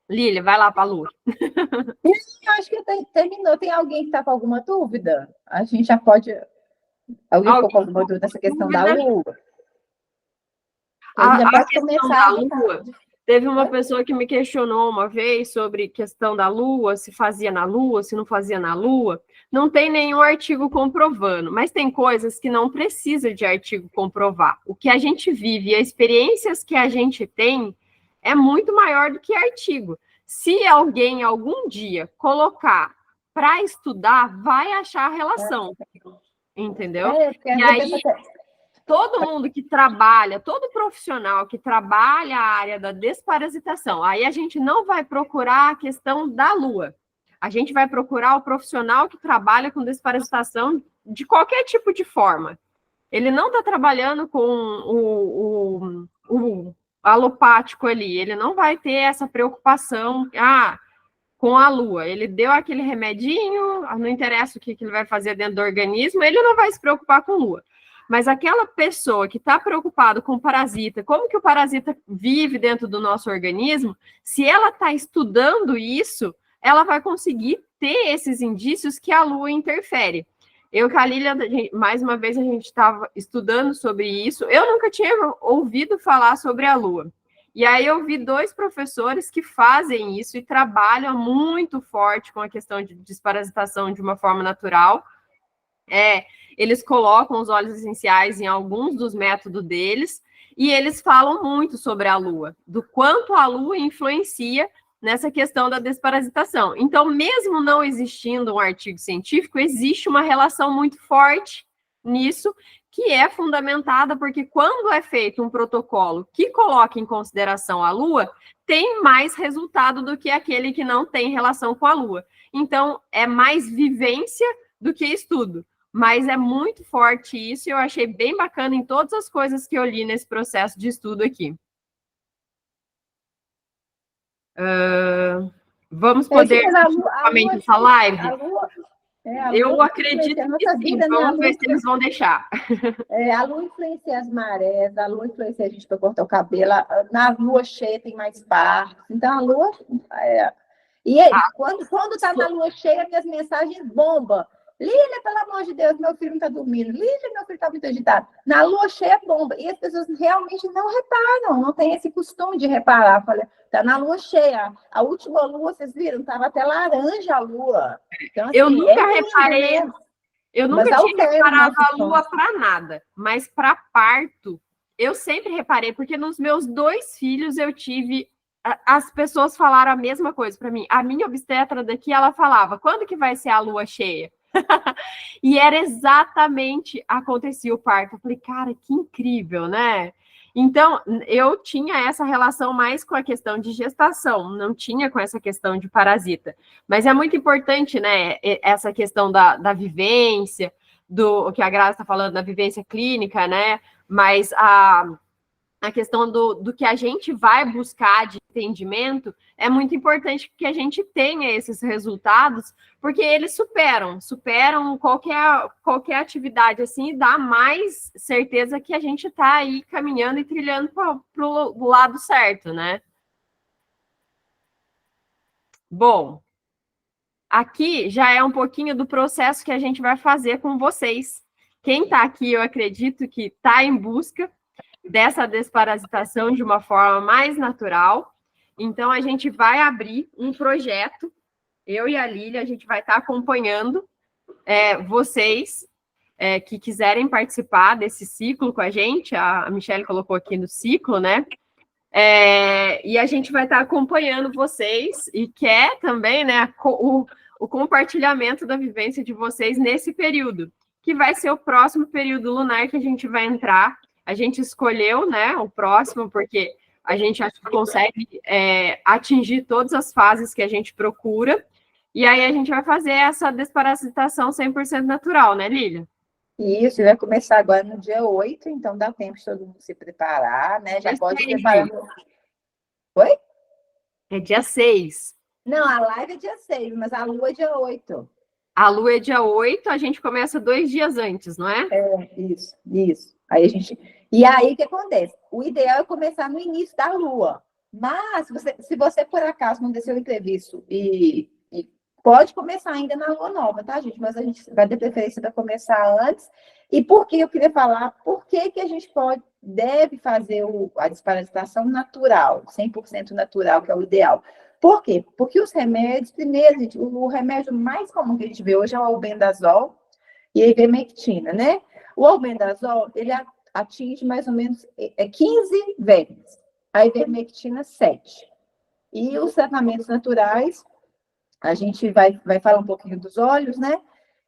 Lília, vai lá para a Lu. Eu acho que terminou. Tem alguém que está com alguma dúvida? A gente já pode... Alguém ficou com alguma dúvida nessa questão da Lua? A questão da Lua, teve uma pessoa que me questionou uma vez sobre questão da Lua, se fazia na Lua, se não fazia na Lua. Não tem nenhum artigo comprovando, mas tem coisas que não precisa de artigo comprovar. O que a gente vive, as experiências que a gente tem, é muito maior do que artigo. Se alguém algum dia colocar para estudar, vai achar a relação. Entendeu? E aí, todo mundo que trabalha, todo profissional que trabalha a área da desparasitação, aí a gente não vai procurar a questão da Lua. A gente vai procurar o profissional que trabalha com desparasitação de qualquer tipo de forma. Ele não está trabalhando com o alopático ali, ele não vai ter essa preocupação com a Lua. Ele deu aquele remedinho, não interessa o que ele vai fazer dentro do organismo, ele não vai se preocupar com Lua. Mas aquela pessoa que está preocupada com o parasita, como que o parasita vive dentro do nosso organismo, se ela está estudando isso, ela vai conseguir ter esses indícios que a Lua interfere. Eu e a Lília, mais uma vez, a gente estava estudando sobre isso. Eu nunca tinha ouvido falar sobre a Lua. E aí eu vi 2 professores que fazem isso e trabalham muito forte com a questão de desparasitação de uma forma natural. Eles colocam os óleos essenciais em alguns dos métodos deles e eles falam muito sobre a Lua, do quanto a Lua influencia nessa questão da desparasitação. Então, mesmo não existindo um artigo científico, existe uma relação muito forte nisso, que é fundamentada porque quando é feito um protocolo que coloca em consideração a Lua, tem mais resultado do que aquele que não tem relação com a Lua. Então, é mais vivência do que estudo. Mas é muito forte isso e eu achei bem bacana em todas as coisas que eu li nesse processo de estudo aqui. Vamos poder somente essa live? Eu acredito que sim, vamos ver se eles vão deixar. A Lua influencia as marés, a Lua influencia a gente para cortar o cabelo, na Lua cheia tem mais partos, então a Lua... E aí, quando está na Lua cheia, minhas mensagens bombam. Lília, pelo amor de Deus, meu filho não está dormindo. Lília, meu filho está muito agitado. Na Lua cheia, bomba. E as pessoas realmente não reparam, não tem esse costume de reparar. Falei, tá na Lua cheia. A última Lua, vocês viram, estava até laranja a Lua. Então, assim, eu nunca reparei, eu nunca tinha reparado a Lua para nada, mas para parto, eu sempre reparei, porque nos meus 2 filhos eu tive... As pessoas falaram a mesma coisa para mim. A minha obstetra daqui, ela falava, quando que vai ser a Lua cheia? E era exatamente, acontecia o parto. Eu falei, cara, que incrível, né? Então, eu tinha essa relação mais com a questão de gestação, não tinha com essa questão de parasita. Mas é muito importante, né, essa questão da vivência, do que a Graça está falando, da vivência clínica, né? Mas a questão do que a gente vai buscar de entendimento, é muito importante que a gente tenha esses resultados, porque eles superam qualquer atividade, assim, e dá mais certeza que a gente está aí caminhando e trilhando para o lado certo, né? Bom, aqui já é um pouquinho do processo que a gente vai fazer com vocês. Quem está aqui, eu acredito que está em busca dessa desparasitação de uma forma mais natural. Então, a gente vai abrir um projeto, eu e a Lília, a gente vai estar acompanhando vocês que quiserem participar desse ciclo com a gente, a Michelle colocou aqui no ciclo, né? E a gente vai estar acompanhando vocês e quer também, né, o compartilhamento da vivência de vocês nesse período. que vai ser o próximo período lunar que a gente vai entrar. A gente escolheu, né, o próximo, porque a gente acha que consegue atingir todas as fases que a gente procura. E aí a gente vai fazer essa desparasitação 100% natural, né, Lília? Isso, vai começar agora no dia 8, então dá tempo de todo mundo se preparar, né? Já pode preparar. Oi? É dia 6. Não, a live é dia 6, mas a lua é dia 8. A lua é dia 8, a gente começa 2 dias antes, não é? Isso. Aí a gente. E aí o que acontece? O ideal é começar no início da lua. Mas se você por acaso não desceu o imprevisto e pode começar ainda na lua nova, tá, gente? Mas a gente vai ter preferência para começar antes. E por que eu queria falar? Por que a gente deve fazer a desparasitação natural, 100% natural, que é o ideal? Por quê? Porque os remédios, primeiro, gente, o remédio mais comum que a gente vê hoje é o albendazol e a ivermectina, né? O albendazol, ele atinge mais ou menos 15 vermes, a ivermectina 7. E os tratamentos naturais, a gente vai falar um pouquinho dos óleos, né?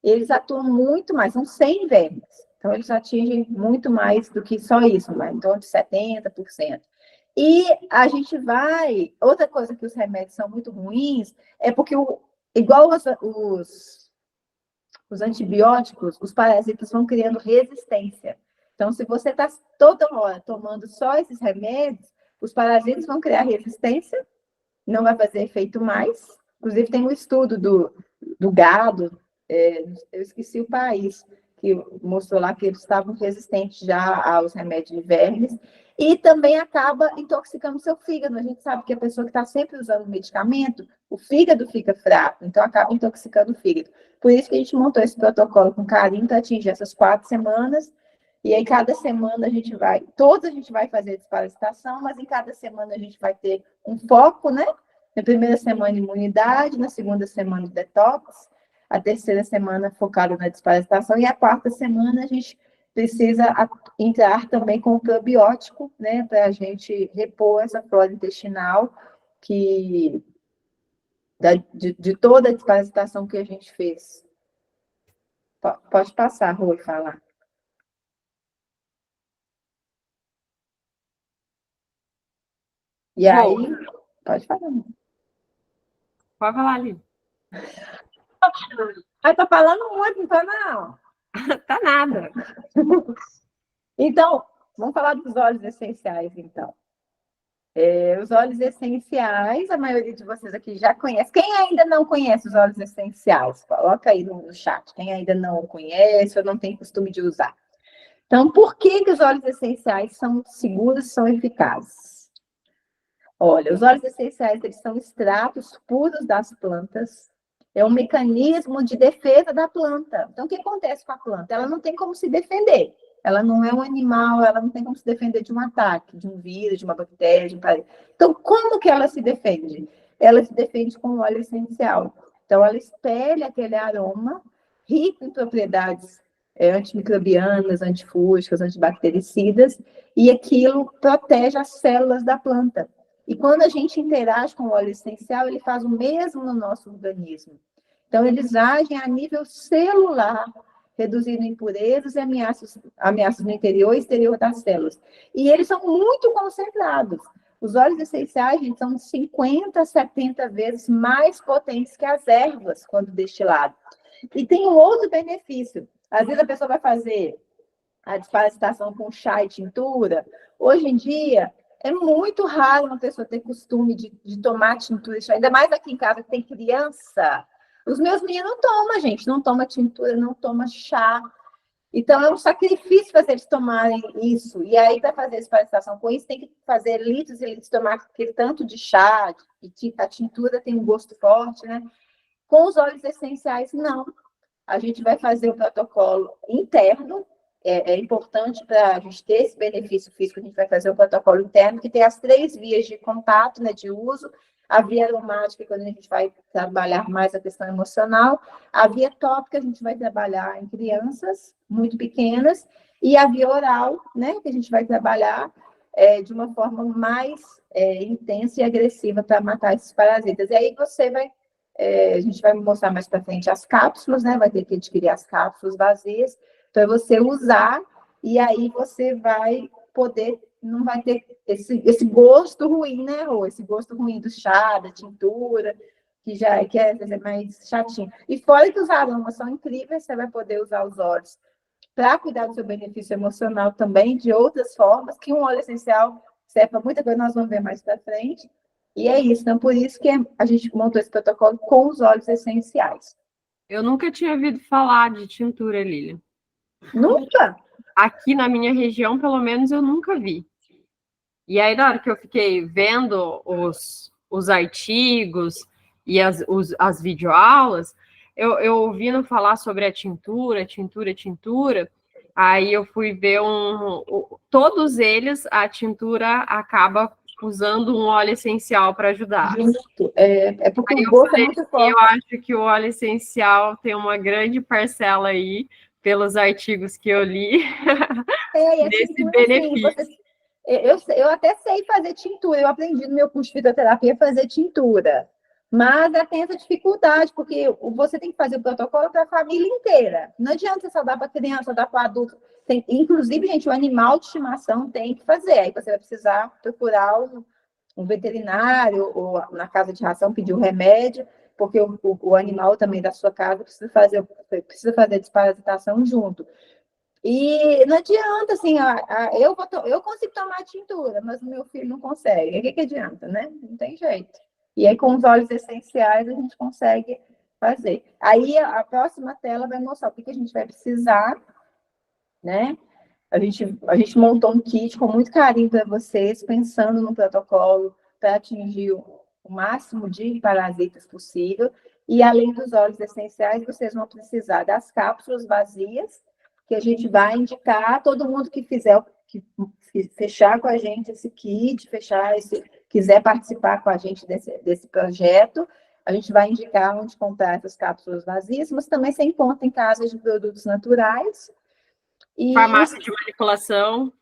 Eles atuam muito mais, são 100 vermes. Então, eles atingem muito mais do que só isso, mas em torno de 70%. E a gente vai... Outra coisa que os remédios são muito ruins é porque, igual os antibióticos, os parasitas vão criando resistência. Então, se você está toda hora tomando só esses remédios, os parasitas vão criar resistência, não vai fazer efeito mais. Inclusive, tem um estudo do gado, eu esqueci o país, que mostrou lá que eles estavam resistentes já aos remédios de vermes, e também acaba intoxicando o seu fígado. A gente sabe que a pessoa que está sempre usando medicamento, o fígado fica fraco, então acaba intoxicando o fígado. Por isso que a gente montou esse protocolo com carinho para atingir essas 4 semanas, e aí cada semana a gente vai fazer desparasitação, mas em cada semana a gente vai ter um foco, né? Na primeira semana, imunidade, na segunda semana, detox, a terceira semana focada na desparasitação, e a quarta semana a gente precisa entrar também com o probiótico, né, para a gente repor essa flora intestinal de toda a desparasitação que a gente fez. Pode passar, Rui, falar. E aí, pode falar. Pode falar, Lília. Ai, tô falando muito, não tô não. Tá nada. Então, vamos falar dos óleos essenciais, então. Os óleos essenciais, a maioria de vocês aqui já conhece. Quem ainda não conhece os óleos essenciais? Coloca aí no chat. Quem ainda não conhece ou não tem costume de usar. Então, por que os óleos essenciais são seguros e são eficazes? Olha, os óleos essenciais, eles são extratos puros das plantas. É um mecanismo de defesa da planta. Então, o que acontece com a planta? Ela não tem como se defender. Ela não é um animal, ela não tem como se defender de um ataque, de um vírus, de uma bactéria, de um parasita. Então, como que ela se defende? Ela se defende com óleo essencial. Então, ela espelha aquele aroma rico em propriedades antimicrobianas, antifúngicas, antibactericidas, e aquilo protege as células da planta. E quando a gente interage com o óleo essencial, ele faz o mesmo no nosso organismo. Então, eles agem a nível celular, reduzindo impurezas e ameaças no interior e exterior das células. E eles são muito concentrados. Os óleos essenciais, gente, são 50, 70 vezes mais potentes que as ervas quando destilados. E tem um outro benefício. Às vezes a pessoa vai fazer a desparasitação com chá e tintura. Hoje em dia, é muito raro uma pessoa ter costume de tomar tintura de chá. Ainda mais aqui em casa, que tem criança. Os meus meninos não tomam, gente. Não toma tintura, não toma chá. Então, é um sacrifício fazer eles tomarem isso. E aí, para fazer desparasitação com isso, tem que fazer litros e litros, tomar aquele tanto de chá. E a tintura tem um gosto forte, né? Com os óleos essenciais, não. A gente vai fazer o protocolo interno. É importante para a gente ter esse benefício físico, a gente vai fazer o protocolo interno, que tem as 3 vias de contato, né, de uso. A via aromática, quando a gente vai trabalhar mais a questão emocional. A via tópica, a gente vai trabalhar em crianças muito pequenas. E a via oral, né, que a gente vai trabalhar de uma forma mais intensa e agressiva para matar esses parasitas. E aí você vai a gente vai mostrar mais para frente as cápsulas, né? Vai ter que adquirir as cápsulas vazias. Então, é você usar e aí você vai poder, não vai ter esse gosto ruim, né, Rô? Esse gosto ruim do chá, da tintura, que é mais chatinho. E fora que os aromas são incríveis, você vai poder usar os óleos para cuidar do seu benefício emocional também, de outras formas, que um óleo essencial serve para muita coisa, nós vamos ver mais para frente. E é isso, então por isso que a gente montou esse protocolo com os óleos essenciais. Eu nunca tinha ouvido falar de tintura, Lilian. Nunca? Aqui na minha região, pelo menos, eu nunca vi. E aí, na hora que eu fiquei vendo os artigos e as videoaulas, eu ouvindo falar sobre a tintura, aí eu fui ver todos eles, a tintura acaba usando um óleo essencial para ajudar. Justo. É porque o gosto é muito forte. Eu acho que o óleo essencial tem uma grande parcela aí, pelos artigos que eu li, desse benefício. Assim, eu até sei fazer tintura, eu aprendi no meu curso de fitoterapia a fazer tintura, mas tem essa dificuldade, porque você tem que fazer o protocolo para a família inteira. Não adianta você só dar para criança, só dar para adulto. Inclusive, gente, o animal de estimação tem que fazer. Aí você vai precisar procurar um veterinário ou na casa de ração pedir um remédio, porque o animal também da sua casa precisa fazer a desparasitação junto. E não adianta, assim, eu consigo tomar tintura, mas o meu filho não consegue. O que adianta, né? Não tem jeito. E aí, com os óleos essenciais, a gente consegue fazer. Aí, a próxima tela vai mostrar o que a gente vai precisar, né? A gente montou um kit com muito carinho para vocês, pensando no protocolo para atingir o máximo de parasitas possível. E, além dos óleos essenciais, vocês vão precisar das cápsulas vazias, que a gente vai indicar todo mundo que fechar com a gente esse kit, quiser participar com a gente desse projeto, a gente vai indicar onde comprar essas cápsulas vazias, mas também você encontra em casas de produtos naturais. Farmácia de manipulação.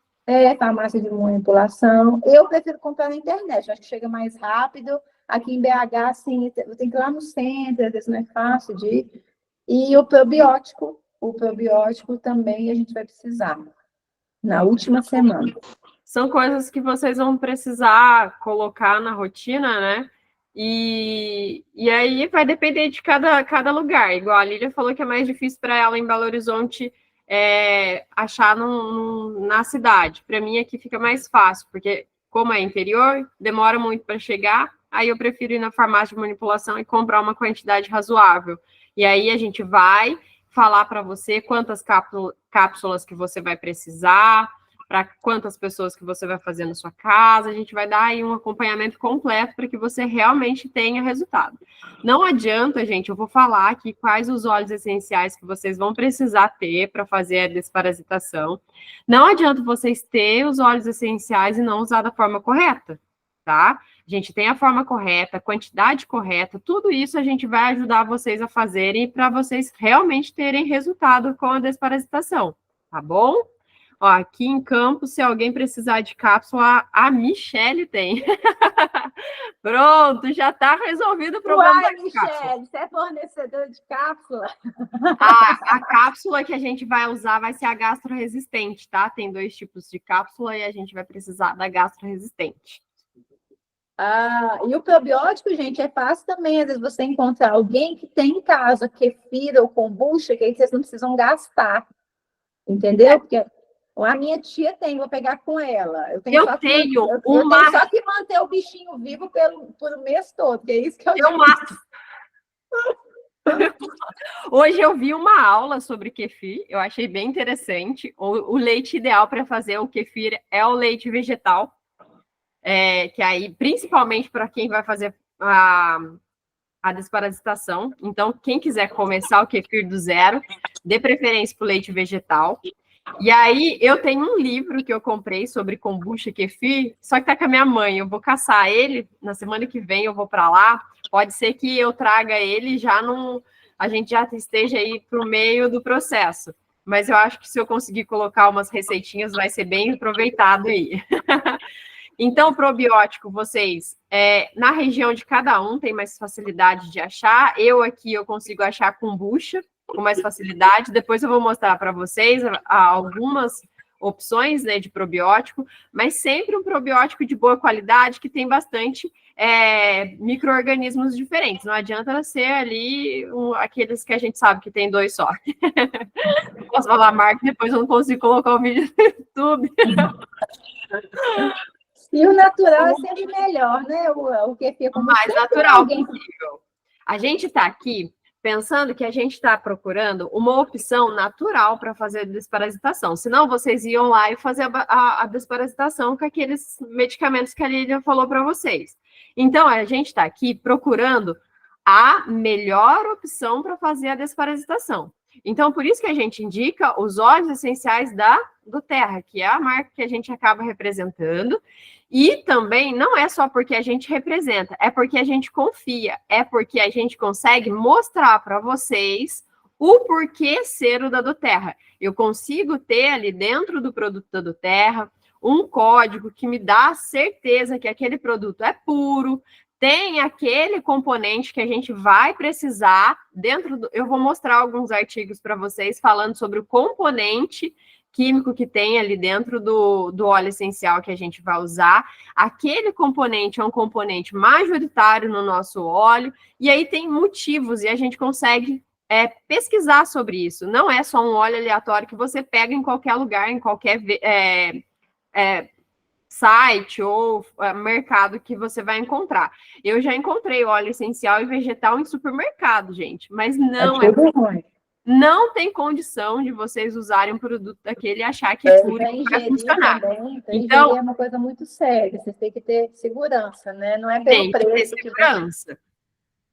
Farmácia de manipulação. Eu prefiro comprar na internet, acho que chega mais rápido. Aqui em BH, assim, eu tenho que ir lá no centro, às vezes não é fácil de ir. E o probiótico também a gente vai precisar na última semana. São coisas que vocês vão precisar colocar na rotina, né? E aí vai depender de cada lugar. Igual a Lília falou que é mais difícil para ela em Belo Horizonte achar na cidade. Para mim aqui fica mais fácil, porque como é interior, demora muito para chegar, aí eu prefiro ir na farmácia de manipulação e comprar uma quantidade razoável. E aí a gente vai falar para você quantas cápsulas que você vai precisar, para quantas pessoas que você vai fazer na sua casa, a gente vai dar aí um acompanhamento completo para que você realmente tenha resultado. Não adianta, gente, eu vou falar aqui quais os óleos essenciais que vocês vão precisar ter para fazer a desparasitação. Não adianta vocês terem os óleos essenciais e não usar da forma correta, tá? A gente tem a forma correta, a quantidade correta, tudo isso a gente vai ajudar vocês a fazerem para vocês realmente terem resultado com a desparasitação, tá bom? Ó, aqui em Campos, se alguém precisar de cápsula, a Michele tem. Pronto, já está resolvido o problema da Michele, cápsula. Você é fornecedora de cápsula? A cápsula que a gente vai usar vai ser a gastroresistente, tá? Tem 2 tipos de cápsula e a gente vai precisar da gastroresistente. E o probiótico, gente, é fácil também. Às vezes você encontrar alguém que tem em casa kefir ou kombucha, que aí vocês não precisam gastar. Entendeu? Porque a minha tia tem, vou pegar com ela. Eu tenho só que manter o bichinho vivo por o mês todo, que é isso que eu Hoje eu vi uma aula sobre kefir, eu achei bem interessante. O leite ideal para fazer o kefir é o leite vegetal. Que aí, principalmente para quem vai fazer a desparasitação. Então, quem quiser começar o kefir do zero, dê preferência para o leite vegetal. E aí, eu tenho um livro que eu comprei sobre kombucha e kefir, só que tá com a minha mãe. Eu vou caçar ele, na semana que vem eu vou para lá. Pode ser que eu traga ele a gente já esteja aí para o meio do processo. Mas eu acho que se eu conseguir colocar umas receitinhas, vai ser bem aproveitado aí. Então, o probiótico, vocês, na região de cada um, tem mais facilidade de achar. Eu aqui, eu consigo achar kombucha com mais facilidade. Depois eu vou mostrar para vocês algumas opções, né, de probiótico, mas sempre um probiótico de boa qualidade, que tem bastante micro-organismos diferentes. Não adianta ser ali aqueles que a gente sabe que tem 2 só. Posso falar a marca, depois eu não consigo colocar o vídeo no YouTube. E o natural é sempre melhor, né? O kefir o mais natural possível. A gente está aqui pensando que a gente está procurando uma opção natural para fazer a desparasitação. Senão, vocês iam lá e fazer a desparasitação com aqueles medicamentos que a Lilian falou para vocês. Então, a gente está aqui procurando a melhor opção para fazer a desparasitação. Então, por isso que a gente indica os óleos essenciais do Terra, que é a marca que a gente acaba representando. E também não é só porque a gente representa, é porque a gente confia, é porque a gente consegue mostrar para vocês o porquê ser o da do Terra. Eu consigo ter ali dentro do produto da do Terra um código que me dá a certeza que aquele produto é puro, tem aquele componente que a gente vai precisar dentro do... Eu vou mostrar alguns artigos para vocês falando sobre o componente químico que tem ali dentro do óleo essencial que a gente vai usar. Aquele componente é um componente majoritário no nosso óleo, e aí tem motivos, e a gente consegue pesquisar sobre isso. Não é só um óleo aleatório que você pega em qualquer lugar, em qualquer site ou mercado que você vai encontrar. Eu já encontrei óleo essencial e vegetal em supermercado, gente, mas não ruim. Não tem condição de vocês usarem um produto daquele e achar que é puro e vai funcionar. Também, então, é uma coisa muito séria, vocês têm que ter segurança, né? Não é pelo preço que segurança.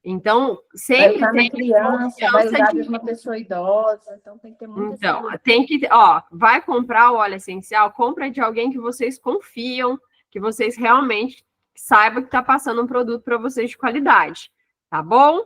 Então, sempre vai tem criança, vai usar de uma pessoa idosa, então tem que ter muita segurança. Tem que, vai comprar o óleo essencial, compra de alguém que vocês confiam, que vocês realmente saibam que está passando um produto para vocês de qualidade, tá bom?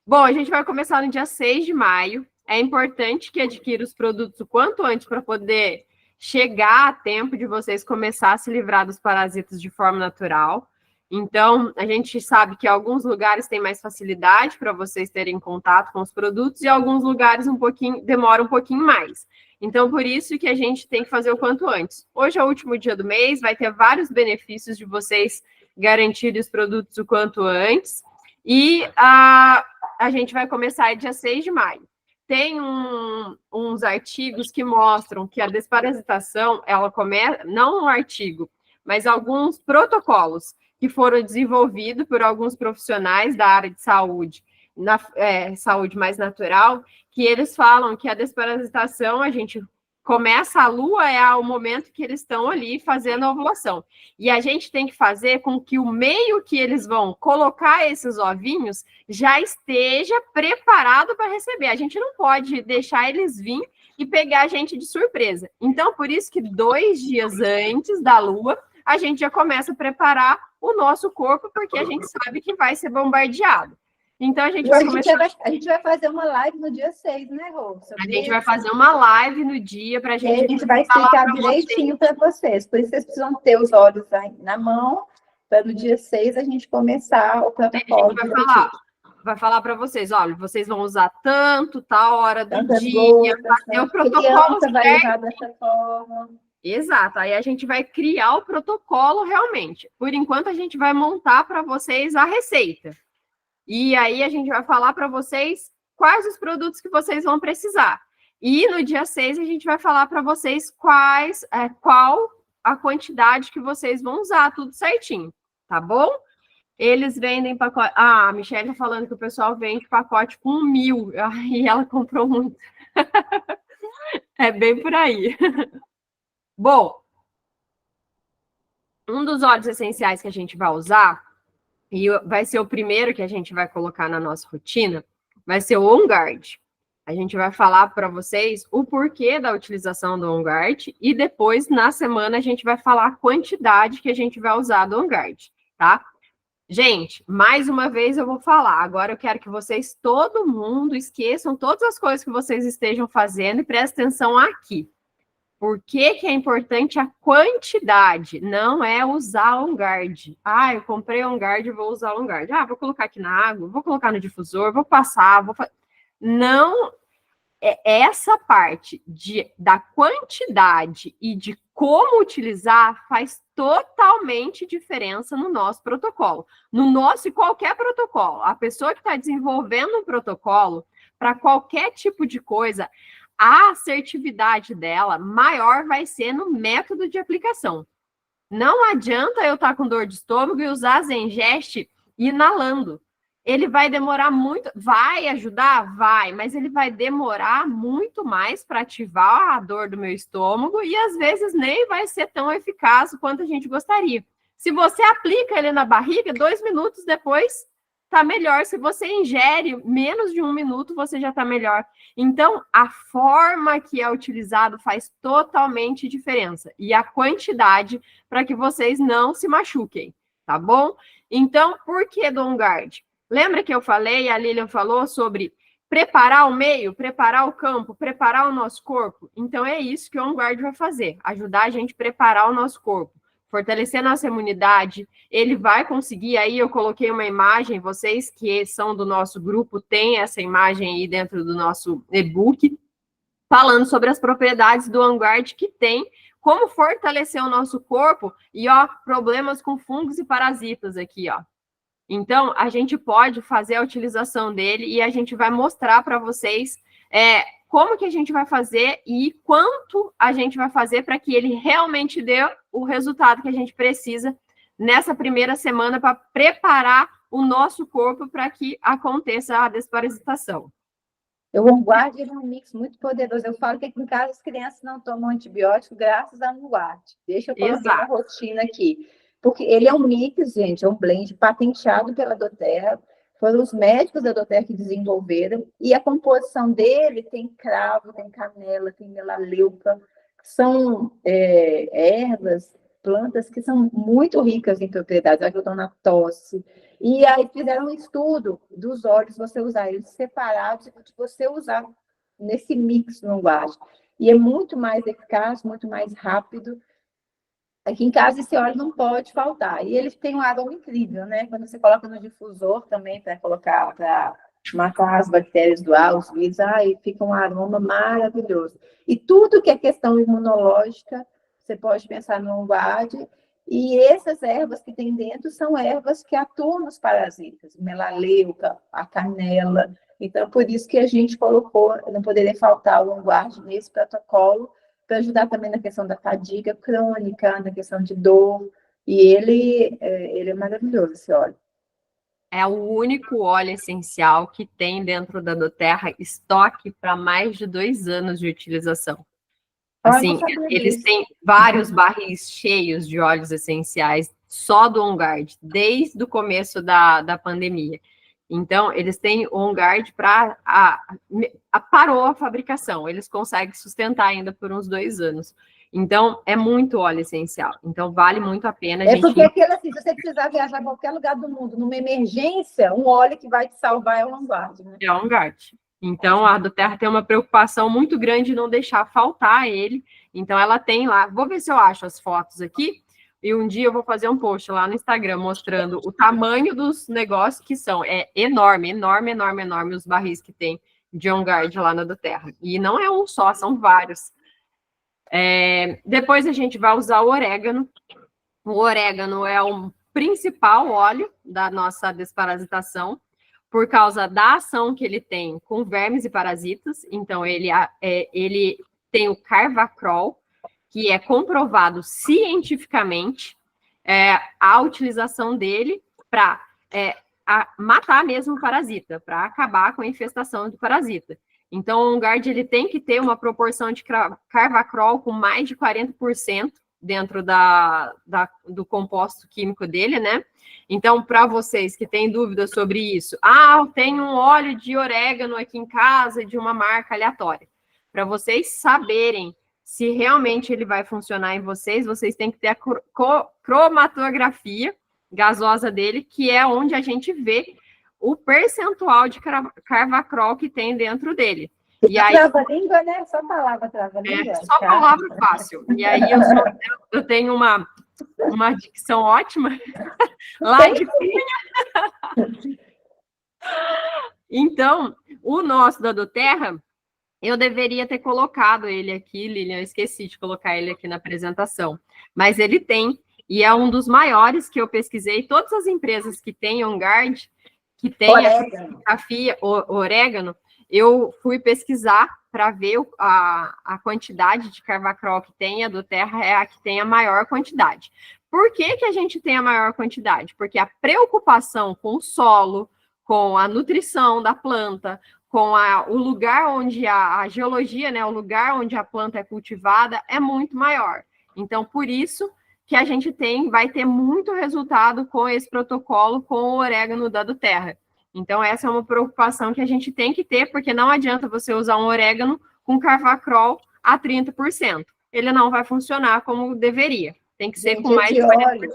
Bom, a gente vai começar no dia 6 de maio. É importante que adquira os produtos o quanto antes para poder chegar a tempo de vocês começar a se livrar dos parasitas de forma natural. Então, a gente sabe que alguns lugares têm mais facilidade para vocês terem contato com os produtos e alguns lugares demora um pouquinho mais. Então, por isso que a gente tem que fazer o quanto antes. Hoje é o último dia do mês, vai ter vários benefícios de vocês garantirem os produtos o quanto antes. E a gente vai começar dia 6 de maio. Tem uns artigos que mostram que a desparasitação, ela começa, não um artigo, mas alguns protocolos que foram desenvolvidos por alguns profissionais da área de saúde, saúde mais natural, que eles falam que a desparasitação, a gente começa a lua, é o momento que eles estão ali fazendo a ovulação. E a gente tem que fazer com que o meio que eles vão colocar esses ovinhos já esteja preparado para receber. A gente não pode deixar eles vir e pegar a gente de surpresa. Então, por isso que 2 dias antes da lua, a gente já começa a preparar o nosso corpo, porque a gente sabe que vai ser bombardeado. Então, a gente vai começar... A gente vai fazer uma live no dia 6, né, Rô? A gente vai fazer uma live no dia para a gente... E a gente vai explicar direitinho para vocês. Por isso, vocês precisam ter os olhos na mão, para no dia 6 a gente começar o protocolo. A gente vai falar para vocês, olha, vocês vão usar tal hora do dia, fazer o protocolo certo. Vai usar dessa forma. Exato, aí a gente vai criar o protocolo realmente. Por enquanto, a gente vai montar para vocês a receita. E aí a gente vai falar para vocês quais os produtos que vocês vão precisar. E no dia 6 a gente vai falar para vocês qual a quantidade que vocês vão usar, tudo certinho, tá bom? Eles vendem pacote... a Michelle tá falando que o pessoal vende pacote com 1.000. E ela comprou muito. É bem por aí. Bom, um dos óleos essenciais que a gente vai usar, e vai ser o primeiro que a gente vai colocar na nossa rotina, vai ser o On Guard. A gente vai falar para vocês o porquê da utilização do On Guard e depois, na semana, a gente vai falar a quantidade que a gente vai usar do On Guard, tá? Gente, mais uma vez eu vou falar. Agora eu quero que vocês, todo mundo, esqueçam todas as coisas que vocês estejam fazendo e prestem atenção aqui. Por que que é importante a quantidade? Não é usar On Guard. Ah, eu comprei On Guard e vou usar On Guard. Ah, vou colocar aqui na água, vou colocar no difusor, vou passar, Não, essa parte da quantidade e de como utilizar faz totalmente diferença no nosso protocolo. No nosso e qualquer protocolo. A pessoa que está desenvolvendo um protocolo, para qualquer tipo de coisa, a assertividade dela maior vai ser no método de aplicação. Não adianta eu estar com dor de estômago e usar Zengest inalando. Ele vai demorar muito, vai ajudar? Vai, mas ele vai demorar muito mais para ativar a dor do meu estômago e às vezes nem vai ser tão eficaz quanto a gente gostaria. Se você aplica ele na barriga, 2 minutos depois está melhor. Se você ingere menos de 1 minuto, você já está melhor. Então, a forma que é utilizado faz totalmente diferença. E a quantidade para que vocês não se machuquem, tá bom? Então, por que do On Guard? Lembra que eu falei, a Lilian falou sobre preparar o meio, preparar o campo, preparar o nosso corpo? Então, é isso que o On Guard vai fazer, ajudar a gente a preparar o nosso corpo, fortalecer nossa imunidade. Ele vai conseguir, aí eu coloquei uma imagem, vocês que são do nosso grupo, têm essa imagem aí dentro do nosso e-book, falando sobre as propriedades do On Guard que tem, como fortalecer o nosso corpo e, ó, problemas com fungos e parasitas aqui, ó. Então, a gente pode fazer a utilização dele e a gente vai mostrar para vocês como que a gente vai fazer e quanto a gente vai fazer para que ele realmente dê o resultado que a gente precisa nessa primeira semana para preparar o nosso corpo para que aconteça a desparasitação. O On Guard é um mix muito poderoso. Eu falo que aqui em casa as crianças não tomam antibiótico graças ao On Guard. Deixa eu colocar na rotina aqui. Porque ele é um mix, gente, é um blend patenteado pela Doterra. Foram os médicos da Doterra que desenvolveram. E a composição dele tem cravo, tem canela, tem melaleuca. São ervas, plantas que são muito ricas em propriedades, ajudam na tosse. E aí fizeram um estudo dos óleos, você usar eles separados e de você usar nesse mix no On Guard. E é muito mais eficaz, muito mais rápido. Aqui em casa esse óleo não pode faltar. E ele tem um aroma incrível, né? Quando você coloca no difusor também para colocar, para matar as bactérias do ar, os vírus, fica um aroma maravilhoso. E tudo que é questão imunológica, você pode pensar no On Guard. E essas ervas que tem dentro são ervas que atuam nos parasitas, melaleuca, a canela. Então, por isso que a gente colocou, não poderia faltar o On Guard nesse protocolo, para ajudar também na questão da fadiga crônica, na questão de dor. E ele é maravilhoso, esse óleo. É o único óleo essencial que tem dentro da Doterra estoque para mais de 2 anos de utilização. Assim, eles têm vários barris cheios de óleos essenciais só do On Guard, desde o começo da pandemia. Então, eles têm o On Guard parou a fabricação, eles conseguem sustentar ainda por uns 2 anos. Então, é muito óleo essencial. Então, vale muito a pena. Porque aquele, assim, se você precisar viajar a qualquer lugar do mundo, numa emergência, um óleo que vai te salvar é o On Guard, né? É o On Guard. Então, a Doterra tem uma preocupação muito grande de não deixar faltar ele. Então, ela tem lá... Vou ver se eu acho as fotos aqui. E um dia eu vou fazer um post lá no Instagram mostrando o tamanho dos negócios que são. É enorme, enorme, enorme, enorme os barris que tem de On Guard lá na Doterra. E não é um só, são vários. Depois a gente vai usar o orégano. O orégano é o principal óleo da nossa desparasitação, por causa da ação que ele tem com vermes e parasitas. Então, ele tem o Carvacrol, que é comprovado cientificamente a utilização dele para matar mesmo o parasita, para acabar com a infestação do parasita. Então, o On Guard ele tem que ter uma proporção de Carvacrol com mais de 40% dentro do composto químico dele, né? Então, para vocês que têm dúvidas sobre isso, eu tenho um óleo de orégano aqui em casa de uma marca aleatória. Para vocês saberem se realmente ele vai funcionar em vocês, vocês têm que ter a cromatografia gasosa dele, que é onde a gente vê o percentual de Carvacrol que tem dentro dele. E aí, trava-língua, né? Só palavra trava-língua. Só palavra fácil. E aí eu tenho uma dicção ótima lá de Cunha. Então, o nosso da Doterra, eu deveria ter colocado ele aqui, Lilian, eu esqueci de colocar ele aqui na apresentação. Mas ele tem, e é um dos maiores que eu pesquisei. Todas as empresas que têm OnGuard, que tem a orégano, eu fui pesquisar para ver a quantidade de carvacrol que tem, a Doterra é a que tem a maior quantidade. Por que a gente tem a maior quantidade? Porque a preocupação com o solo, com a nutrição da planta, com o lugar onde a geologia, né, o lugar onde a planta é cultivada, é muito maior. Então, por isso que a gente vai ter muito resultado com esse protocolo com o orégano da Doterra. Então, essa é uma preocupação que a gente tem que ter, porque não adianta você usar um orégano com carvacrol a 30%. Ele não vai funcionar como deveria. Tem que ser com mais de 40%.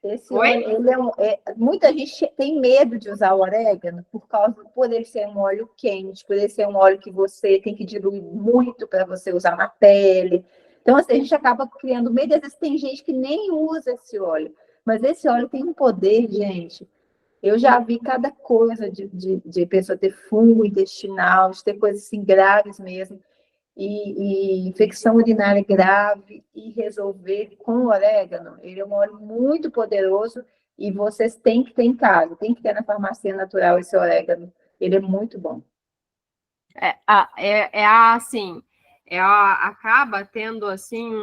Esse óleo, muita gente tem medo de usar o orégano por ele ser um óleo quente, por ele ser um óleo que você tem que diluir muito para você usar na pele. Então, assim, a gente acaba criando medo. Às vezes tem gente que nem usa esse óleo. Mas esse óleo tem um poder, gente. Eu já vi cada coisa de pessoa ter fungo intestinal, de ter coisas assim graves mesmo. E infecção urinária grave e resolver com o orégano. Ele é um óleo muito poderoso e vocês têm que ter em casa, tem que ter na farmácia natural esse orégano. Ele é muito bom. Acaba tendo assim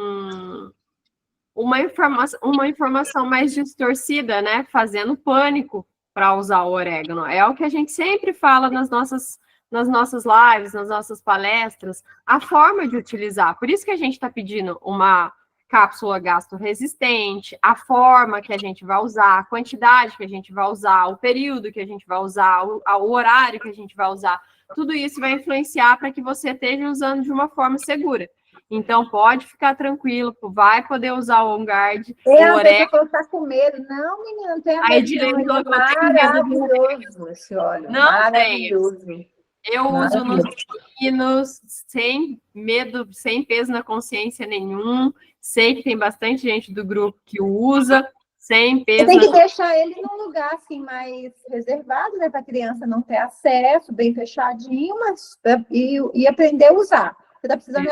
uma informação mais distorcida, né? Fazendo pânico para usar o orégano. É o que a gente sempre fala nas nossas lives, nas nossas palestras, a forma de utilizar. Por isso que a gente está pedindo uma cápsula gastroresistente, a forma que a gente vai usar, a quantidade que a gente vai usar, o período que a gente vai usar, o horário que a gente vai usar. Tudo isso vai influenciar para que você esteja usando de uma forma segura. Então, pode ficar tranquilo, vai poder usar o OnGuard, o orégano. Você está com medo. Não, menina, não tem a Edilene falou que eu tenho maravilhoso esse óleo. Não maravilhoso. Eu uso nos meninos, sem medo, sem peso na consciência nenhum. Sei que tem bastante gente do grupo que usa, sem peso. Você tem que deixar ele num lugar assim mais reservado, né, para a criança não ter acesso, bem fechadinho, mas e aprender a usar. Você está precisando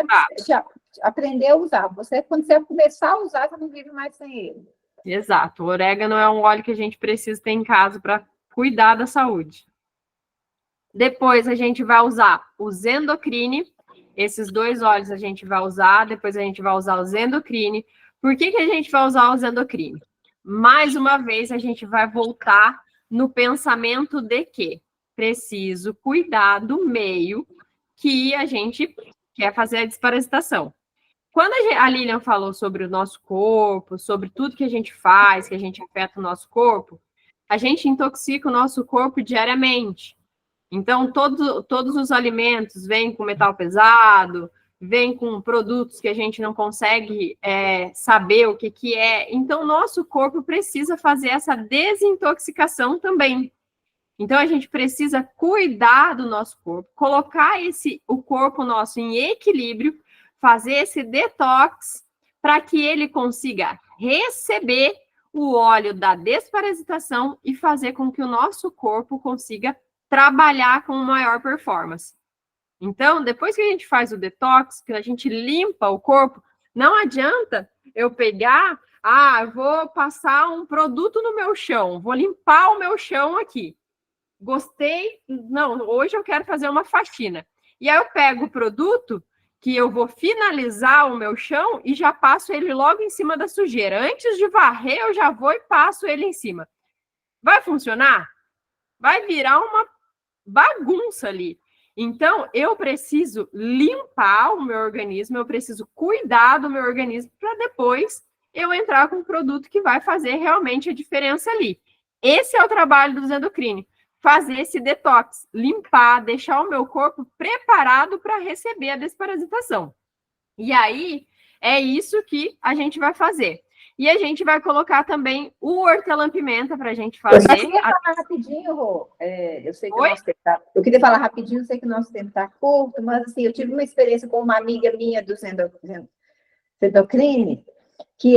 aprender a usar. Quando você começar a usar, você não vive mais sem ele. Exato. O orégano é um óleo que a gente precisa ter em casa para cuidar da saúde. Depois a gente vai usar o Zendocrine. Esses dois óleos a gente vai usar. Depois a gente vai usar o Zendocrine. Por que a gente vai usar o Zendocrine? Mais uma vez, a gente vai voltar no pensamento de que preciso cuidar do meio que a gente quer fazer a desparasitação. Quando a Lilian falou sobre o nosso corpo, sobre tudo que a gente faz, que a gente afeta o nosso corpo, a gente intoxica o nosso corpo diariamente. Então, todos os alimentos vêm com metal pesado, vêm com produtos que a gente não consegue saber o que é. Então, nosso corpo precisa fazer essa desintoxicação também. Então, a gente precisa cuidar do nosso corpo, colocar o corpo nosso em equilíbrio, fazer esse detox para que ele consiga receber o óleo da desparasitação e fazer com que o nosso corpo consiga trabalhar com maior performance. Então, depois que a gente faz o detox, que a gente limpa o corpo, não adianta eu pegar, eu vou passar um produto no meu chão, vou limpar o meu chão aqui. Gostei, não, hoje eu quero fazer uma faxina. E aí eu pego o produto que eu vou finalizar o meu chão e já passo ele logo em cima da sujeira. Antes de varrer, eu já vou e passo ele em cima. Vai funcionar? Vai virar uma bagunça ali. Então, eu preciso limpar o meu organismo, eu preciso cuidar do meu organismo para depois eu entrar com um produto que vai fazer realmente a diferença ali. Esse é o trabalho do Zendocrine. Fazer esse detox, limpar, deixar o meu corpo preparado para receber a desparasitação. E aí, é isso que a gente vai fazer. E a gente vai colocar também o hortelã-pimenta para a gente Eu só fazer. queria falar rapidinho, Rô. Eu sei que o nosso tempo tá... Eu queria falar rapidinho, sei que o nosso tempo está curto, mas assim, eu tive uma experiência com uma amiga minha do Zendocrine, que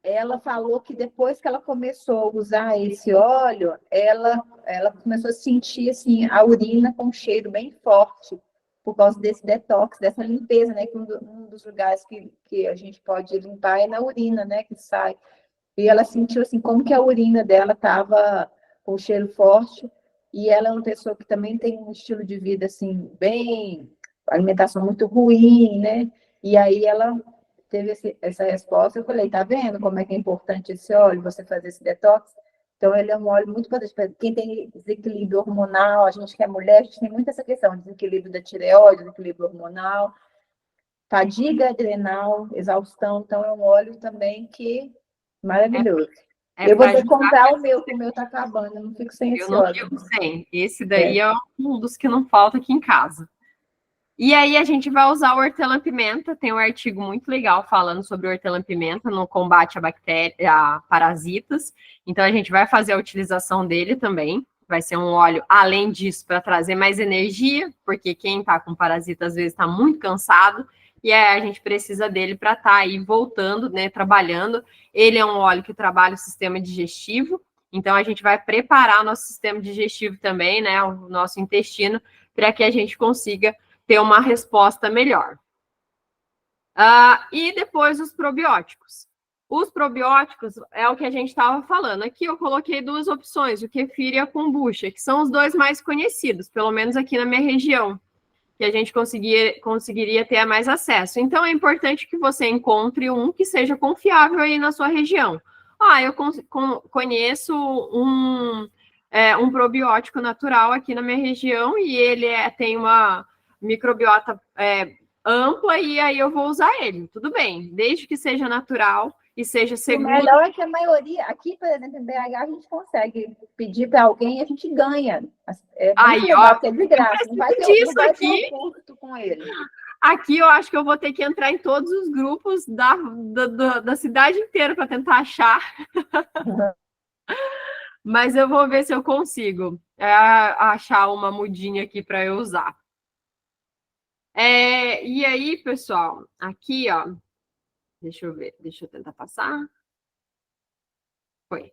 ela falou que depois que ela começou a usar esse óleo, ela começou a sentir assim, a urina com um cheiro bem forte, por causa desse detox, dessa limpeza, né? Que um dos lugares que a gente pode limpar é na urina, né? Que sai. E ela sentiu assim, como que a urina dela estava com cheiro forte, e ela é uma pessoa que também tem um estilo de vida assim, bem, alimentação muito ruim, né? E aí ela teve essa resposta, eu falei, tá vendo como é que é importante esse óleo, você fazer esse detox? Então, ele é um óleo muito importante para quem tem desequilíbrio hormonal, a gente que é mulher, a gente tem muito essa questão, desequilíbrio da tireoide, desequilíbrio hormonal, fadiga adrenal, exaustão, então é um óleo também que maravilhoso. Eu vou ter que comprar o meu, que o meu está acabando, eu não fico sem esse óleo. Eu não fico sem, esse daí é um dos que não falta aqui em casa. E aí a gente vai usar o hortelã-pimenta, tem um artigo muito legal falando sobre o hortelã-pimenta no combate a parasitas, então a gente vai fazer a utilização dele também, vai ser um óleo, além disso, para trazer mais energia, porque quem está com parasita às vezes está muito cansado, e aí a gente precisa dele para estar aí voltando, né, trabalhando. Ele é um óleo que trabalha o sistema digestivo, então a gente vai preparar nosso sistema digestivo também, né, o nosso intestino, para que a gente consiga ter uma resposta melhor. E depois os probióticos. Os probióticos é o que a gente estava falando. Aqui eu coloquei duas opções, o kefir e a kombucha, que são os dois mais conhecidos, pelo menos aqui na minha região, que a gente conseguiria ter mais acesso. Então, é importante que você encontre um que seja confiável aí na sua região. Eu conheço um probiótico natural aqui na minha região e ele tem uma microbiota ampla e aí eu vou usar ele. Tudo bem, desde que seja natural e seja seguro. O melhor é que a maioria, aqui, por exemplo, em BH, a gente consegue pedir para alguém e a gente ganha. É muito legal, porque é de graça. Não vai ter um custo com ele. Aqui eu acho que eu vou ter que entrar em todos os grupos da cidade inteira para tentar achar. Mas eu vou ver se eu consigo achar uma mudinha aqui para eu usar. E aí, pessoal, aqui, ó, deixa eu ver, deixa eu tentar passar. Foi.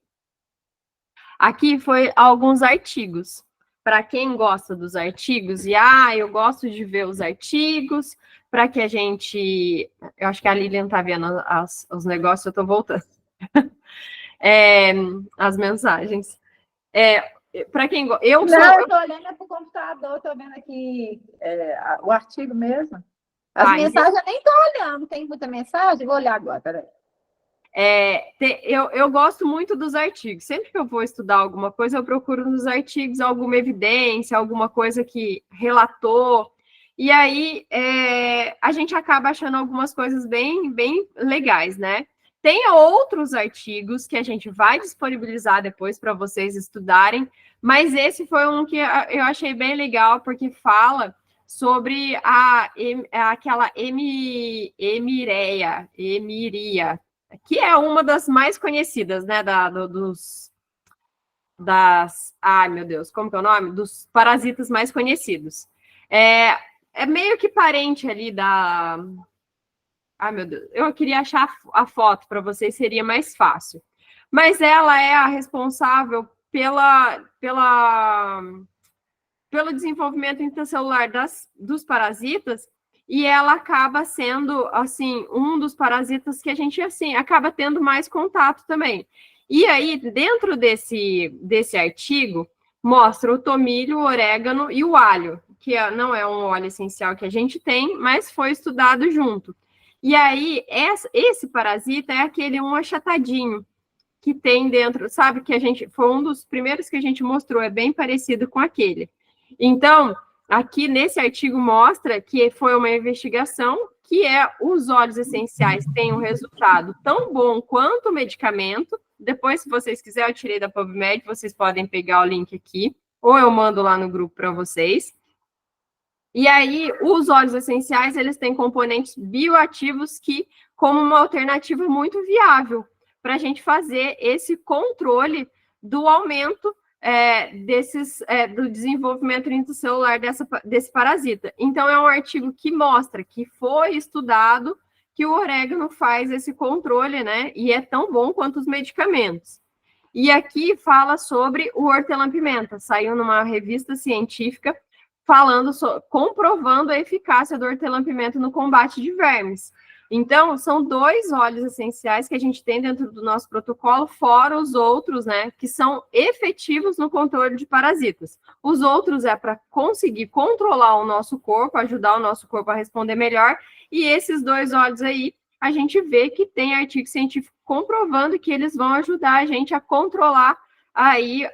Aqui foi alguns artigos. Para quem gosta dos artigos, eu gosto de ver os artigos, para que a gente... Eu acho que a Lilian está vendo os negócios, eu estou voltando. As mensagens. Para quem gosta... Eu estou olhando para o computador, estou vendo aqui o artigo mesmo. As mensagens eu nem estou olhando, tem muita mensagem? Vou olhar agora, peraí. Eu gosto muito dos artigos. Sempre que eu vou estudar alguma coisa, eu procuro nos artigos alguma evidência, alguma coisa que relatou. E aí a gente acaba achando algumas coisas bem, bem legais, né? Tem outros artigos que a gente vai disponibilizar depois para vocês estudarem, mas esse foi um que eu achei bem legal, porque fala sobre aquela emiria, que é uma das mais conhecidas, né, ai, meu Deus, como que é o nome? Dos parasitas mais conhecidos. É meio que parente ali da... Ai, meu Deus, eu queria achar a foto para vocês, seria mais fácil. Mas ela é a responsável pelo desenvolvimento intracelular dos parasitas, e ela acaba sendo, assim, um dos parasitas que a gente, assim, acaba tendo mais contato também. E aí, dentro desse artigo, mostra o tomilho, o orégano e o alho, que não é um óleo essencial que a gente tem, mas foi estudado junto. E aí, esse parasita é aquele achatadinho que tem dentro, sabe, que foi um dos primeiros que a gente mostrou, é bem parecido com aquele. Então, aqui nesse artigo mostra que foi uma investigação que os óleos essenciais têm um resultado tão bom quanto o medicamento. Depois, se vocês quiserem, eu tirei da PubMed, vocês podem pegar o link aqui, ou eu mando lá no grupo para vocês. E aí, os óleos essenciais, eles têm componentes bioativos que como uma alternativa muito viável para a gente fazer esse controle do aumento do desenvolvimento intracelular desse parasita. Então, é um artigo que mostra que foi estudado que o orégano faz esse controle, né? E é tão bom quanto os medicamentos. E aqui fala sobre o hortelã-pimenta. Saiu numa revista científica comprovando a eficácia do hortelã-pimenta no combate de vermes. Então, são 2 óleos essenciais que a gente tem dentro do nosso protocolo, fora os outros, né, que são efetivos no controle de parasitas. Os outros é para conseguir controlar o nosso corpo, ajudar o nosso corpo a responder melhor, e esses 2 óleos aí, a gente vê que tem artigo científico comprovando que eles vão ajudar a gente a controlar aí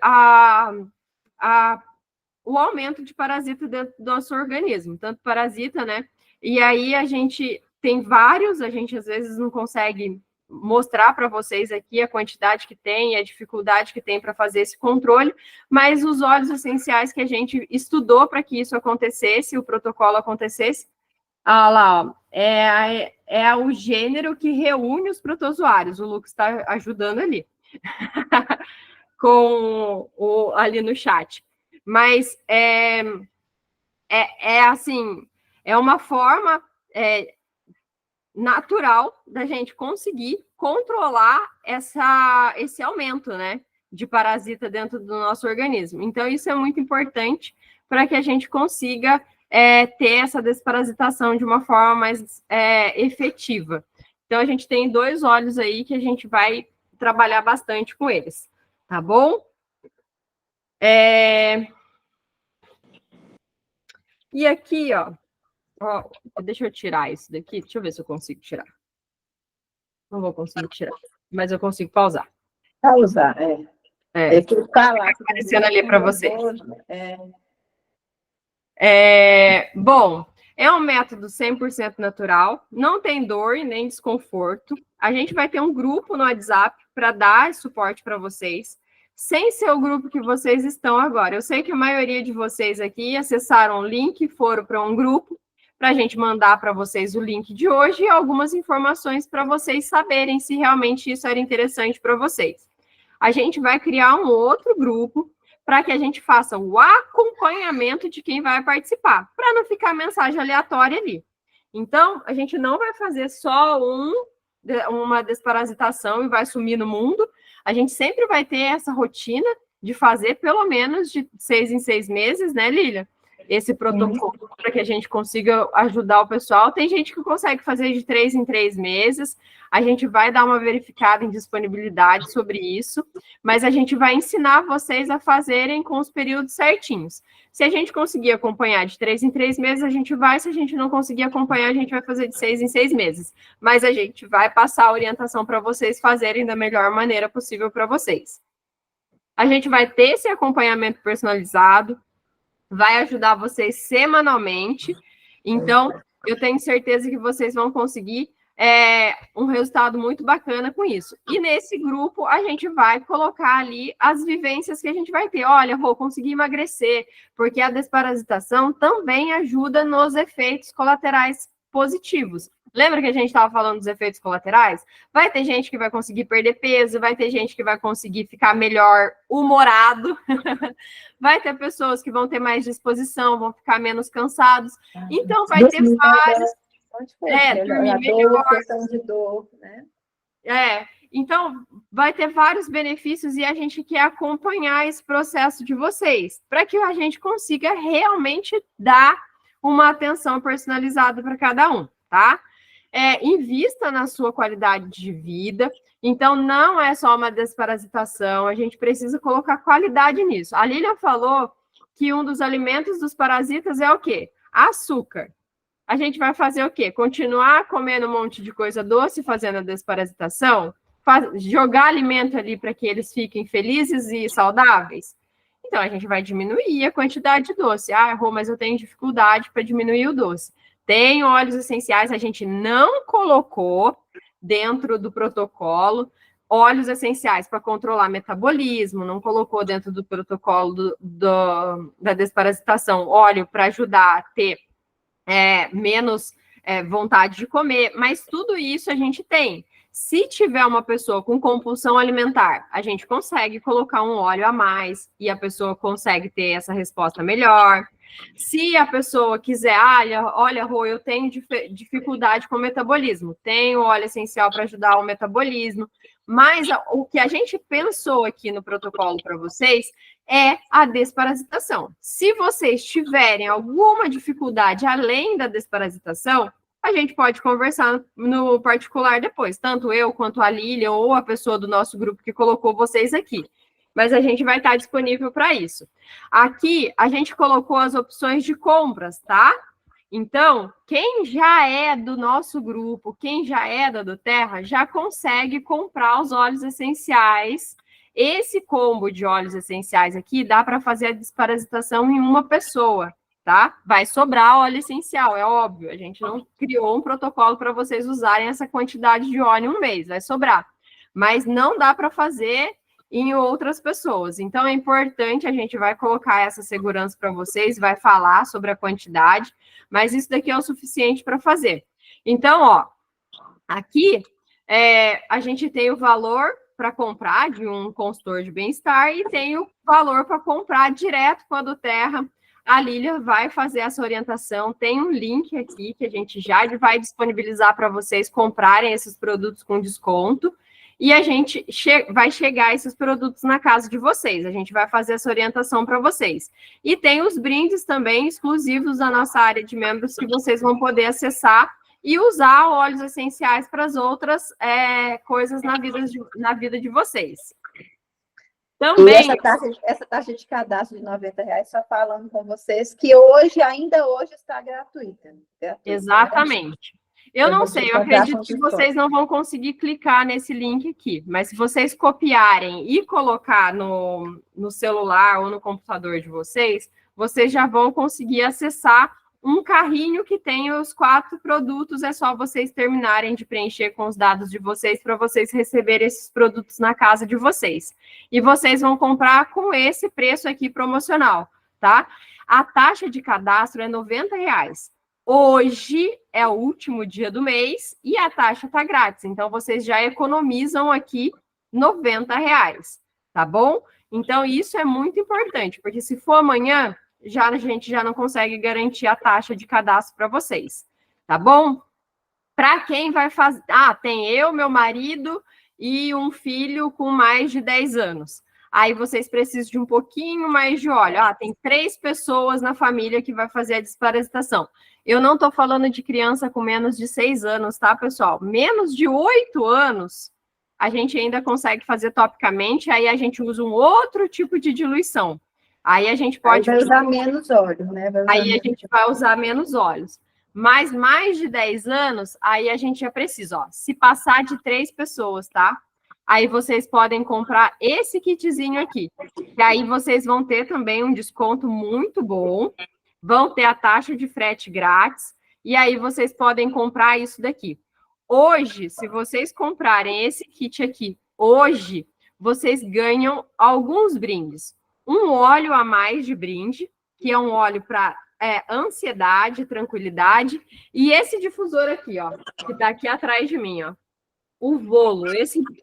o aumento de parasita dentro do nosso organismo, tanto parasita, né? E aí a gente tem vários, a gente às vezes não consegue mostrar para vocês aqui a quantidade que tem e a dificuldade que tem para fazer esse controle, mas os óleos essenciais que a gente estudou para que isso acontecesse, o protocolo acontecesse, lá, ó, é o gênero que reúne os protozoários. O Lucas está ajudando ali, ali no chat. Mas assim, é uma forma natural da gente conseguir controlar esse aumento, né, de parasita dentro do nosso organismo. Então, isso é muito importante para que a gente consiga ter essa desparasitação de uma forma mais efetiva. Então, a gente tem 2 óleos aí que a gente vai trabalhar bastante com eles, tá bom? E aqui, ó, deixa eu tirar isso daqui, deixa eu ver se eu consigo tirar. Não vou conseguir tirar, mas eu consigo pausar. Pausar, É que falar. Tá aparecendo ali para vocês. Bom, é um método 100% natural, não tem dor e nem desconforto. A gente vai ter um grupo no WhatsApp para dar suporte para vocês, sem ser o grupo que vocês estão agora. Eu sei que a maioria de vocês aqui acessaram o link e foram para um grupo, para a gente mandar para vocês o link de hoje e algumas informações para vocês saberem se realmente isso era interessante para vocês. A gente vai criar um outro grupo para que a gente faça o acompanhamento de quem vai participar, para não ficar mensagem aleatória ali. Então, a gente não vai fazer só uma desparasitação e vai sumir no mundo. A gente sempre vai ter essa rotina de fazer pelo menos de 6 em 6 meses, né, Lília? Esse protocolo para que a gente consiga ajudar o pessoal. Tem gente que consegue fazer de 3 em 3 meses. A gente vai dar uma verificada em disponibilidade sobre isso, mas a gente vai ensinar vocês a fazerem com os períodos certinhos. Se a gente conseguir acompanhar de 3 em 3 meses, a gente vai. Se a gente não conseguir acompanhar, a gente vai fazer de 6 em 6 meses. Mas a gente vai passar a orientação para vocês fazerem da melhor maneira possível para vocês. A gente vai ter esse acompanhamento personalizado, vai ajudar vocês semanalmente. Então, eu tenho certeza que vocês vão conseguir um resultado muito bacana com isso. E nesse grupo, a gente vai colocar ali as vivências que a gente vai ter. Olha, vou conseguir emagrecer, porque a desparasitação também ajuda nos efeitos colaterais positivos. Lembra que a gente estava falando dos efeitos colaterais? Vai ter gente que vai conseguir perder peso, vai ter gente que vai conseguir ficar melhor humorado, vai ter pessoas que vão ter mais disposição, vão ficar menos cansados. Então, vai ter vários... dormir melhor. Questão de dor, né? Então, vai ter vários benefícios e a gente quer acompanhar esse processo de vocês, para que a gente consiga realmente dar uma atenção personalizada para cada um, tá? Invista na sua qualidade de vida. Então, não é só uma desparasitação, a gente precisa colocar qualidade nisso. A Lília falou que um dos alimentos dos parasitas é o quê? Açúcar. A gente vai fazer o quê? Continuar comendo um monte de coisa doce, fazendo a desparasitação? Jogar alimento ali para que eles fiquem felizes e saudáveis? Então, a gente vai diminuir a quantidade de doce. Rô, mas eu tenho dificuldade para diminuir o doce. Tem óleos essenciais, a gente não colocou dentro do protocolo óleos essenciais para controlar metabolismo, não colocou dentro do protocolo da desparasitação óleo para ajudar a ter menos vontade de comer, mas tudo isso a gente tem. Se tiver uma pessoa com compulsão alimentar, a gente consegue colocar um óleo a mais e a pessoa consegue ter essa resposta melhor. Se a pessoa quiser, olha, Rô, eu tenho dificuldade com o metabolismo, tenho óleo essencial para ajudar o metabolismo, mas o que a gente pensou aqui no protocolo para vocês é a desparasitação. Se vocês tiverem alguma dificuldade além da desparasitação, a gente pode conversar no particular depois, tanto eu quanto a Lília ou a pessoa do nosso grupo que colocou vocês aqui. Mas a gente vai estar disponível para isso. Aqui, a gente colocou as opções de compras, tá? Então, quem já é do nosso grupo, quem já é da do Terra, já consegue comprar os óleos essenciais. Esse combo de óleos essenciais aqui dá para fazer a desparasitação em uma pessoa, tá? Vai sobrar óleo essencial, é óbvio. A gente não criou um protocolo para vocês usarem essa quantidade de óleo em um mês, vai sobrar. Mas não dá para fazer em outras pessoas. Então, é importante, a gente vai colocar essa segurança para vocês, vai falar sobre a quantidade, mas isso daqui é o suficiente para fazer. Então, ó, aqui a gente tem o valor para comprar de um consultor de bem-estar e tem o valor para comprar direto com a do Terra. A Lília vai fazer essa orientação, tem um link aqui que a gente já vai disponibilizar para vocês comprarem esses produtos com desconto. E a gente vai chegar esses produtos na casa de vocês. A gente vai fazer essa orientação para vocês. E tem os brindes também exclusivos da nossa área de membros que vocês vão poder acessar e usar óleos essenciais para as outras coisas na vida de vocês. Também... E essa taxa de cadastro de R$90, só falando com vocês, que ainda hoje está gratuita. Exatamente. Eu não sei, eu acredito que vocês não vão conseguir clicar nesse link aqui, mas se vocês copiarem e colocar no celular ou no computador de vocês, vocês já vão conseguir acessar um carrinho que tem os 4 produtos, é só vocês terminarem de preencher com os dados de vocês para vocês receberem esses produtos na casa de vocês. E vocês vão comprar com esse preço aqui promocional, tá? A taxa de cadastro é R$90. Hoje é o último dia do mês e a taxa está grátis. Então, vocês já economizam aqui R$90, tá bom? Então, isso é muito importante, porque se for amanhã, a gente já não consegue garantir a taxa de cadastro para vocês, tá bom? Para quem vai fazer... tem eu, meu marido e um filho com mais de 10 anos. Aí vocês precisam de um pouquinho mais de óleo. Tem 3 pessoas na família que vai fazer a desparasitação. Eu não estou falando de criança com menos de 6 anos, tá, pessoal? Menos de 8 anos, a gente ainda consegue fazer topicamente, aí a gente usa um outro tipo de diluição. Aí a gente pode... Aí vai usar menos óleo, né? Aí a gente vai usar menos óleos. Mas mais de 10 anos, aí a gente já precisa, se passar de 3 pessoas, tá? Aí vocês podem comprar esse kitzinho aqui. E aí vocês vão ter também um desconto muito bom. Vão ter a taxa de frete grátis. E aí vocês podem comprar isso daqui. Hoje, se vocês comprarem esse kit aqui, hoje, vocês ganham alguns brindes. Um óleo a mais de brinde, que é um óleo para ansiedade, tranquilidade. E esse difusor aqui, ó, que está aqui atrás de mim, ó. O Volo,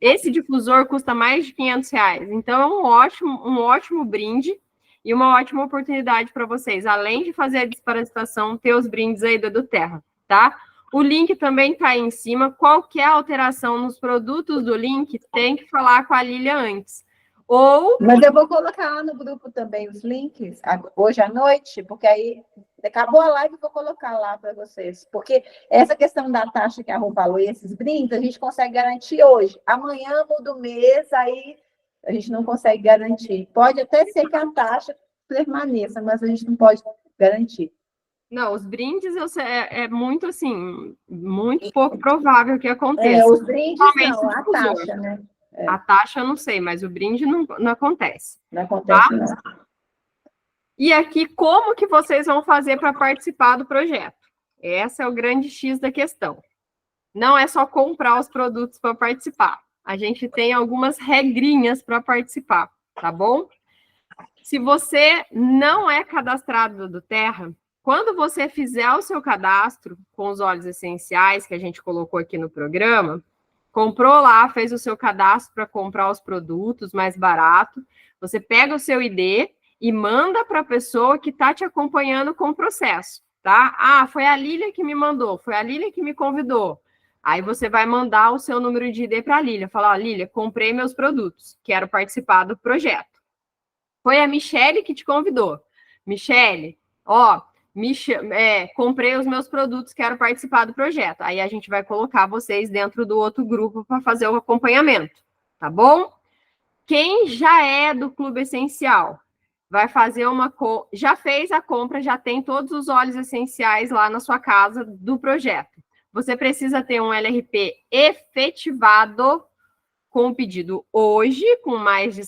esse difusor custa mais de R$500. Então, é um ótimo brinde e uma ótima oportunidade para vocês, além de fazer a desparasitação, ter os brindes aí do Terra, tá? O link também está aí em cima. Qualquer alteração nos produtos do link, tem que falar com a Lília antes. Mas eu vou colocar lá no grupo também os links, hoje à noite, porque aí acabou a live, eu vou colocar lá para vocês. Porque essa questão da taxa que a Rô falou e esses brindes, a gente consegue garantir hoje. Amanhã muda o mês, aí a gente não consegue garantir. Pode até ser que a taxa permaneça, mas a gente não pode garantir. Não, os brindes é muito, assim, muito pouco provável que aconteça. Os brindes não, a taxa, né? A taxa eu não sei, mas o brinde não acontece. Não acontece, tá? Não. E aqui, como que vocês vão fazer para participar do projeto? Esse é o grande X da questão. Não é só comprar os produtos para participar. A gente tem algumas regrinhas para participar, tá bom? Se você não é cadastrado do Terra, quando você fizer o seu cadastro com os óleos essenciais que a gente colocou aqui no programa, comprou lá, fez o seu cadastro para comprar os produtos mais barato, você pega o seu ID e manda para a pessoa que está te acompanhando com o processo, tá? Ah, foi a Lília que me mandou, foi a Lília que me convidou. Aí você vai mandar o seu número de ID para a Lília, falar, Lília, comprei meus produtos, quero participar do projeto. Foi a Michele que te convidou. Michele, ó, comprei os meus produtos, quero participar do projeto. Aí a gente vai colocar vocês dentro do outro grupo para fazer o acompanhamento, tá bom? Quem já é do Clube Essencial, vai fazer já fez a compra, já tem todos os óleos essenciais lá na sua casa do projeto. Você precisa ter um LRP efetivado com o pedido hoje, com mais de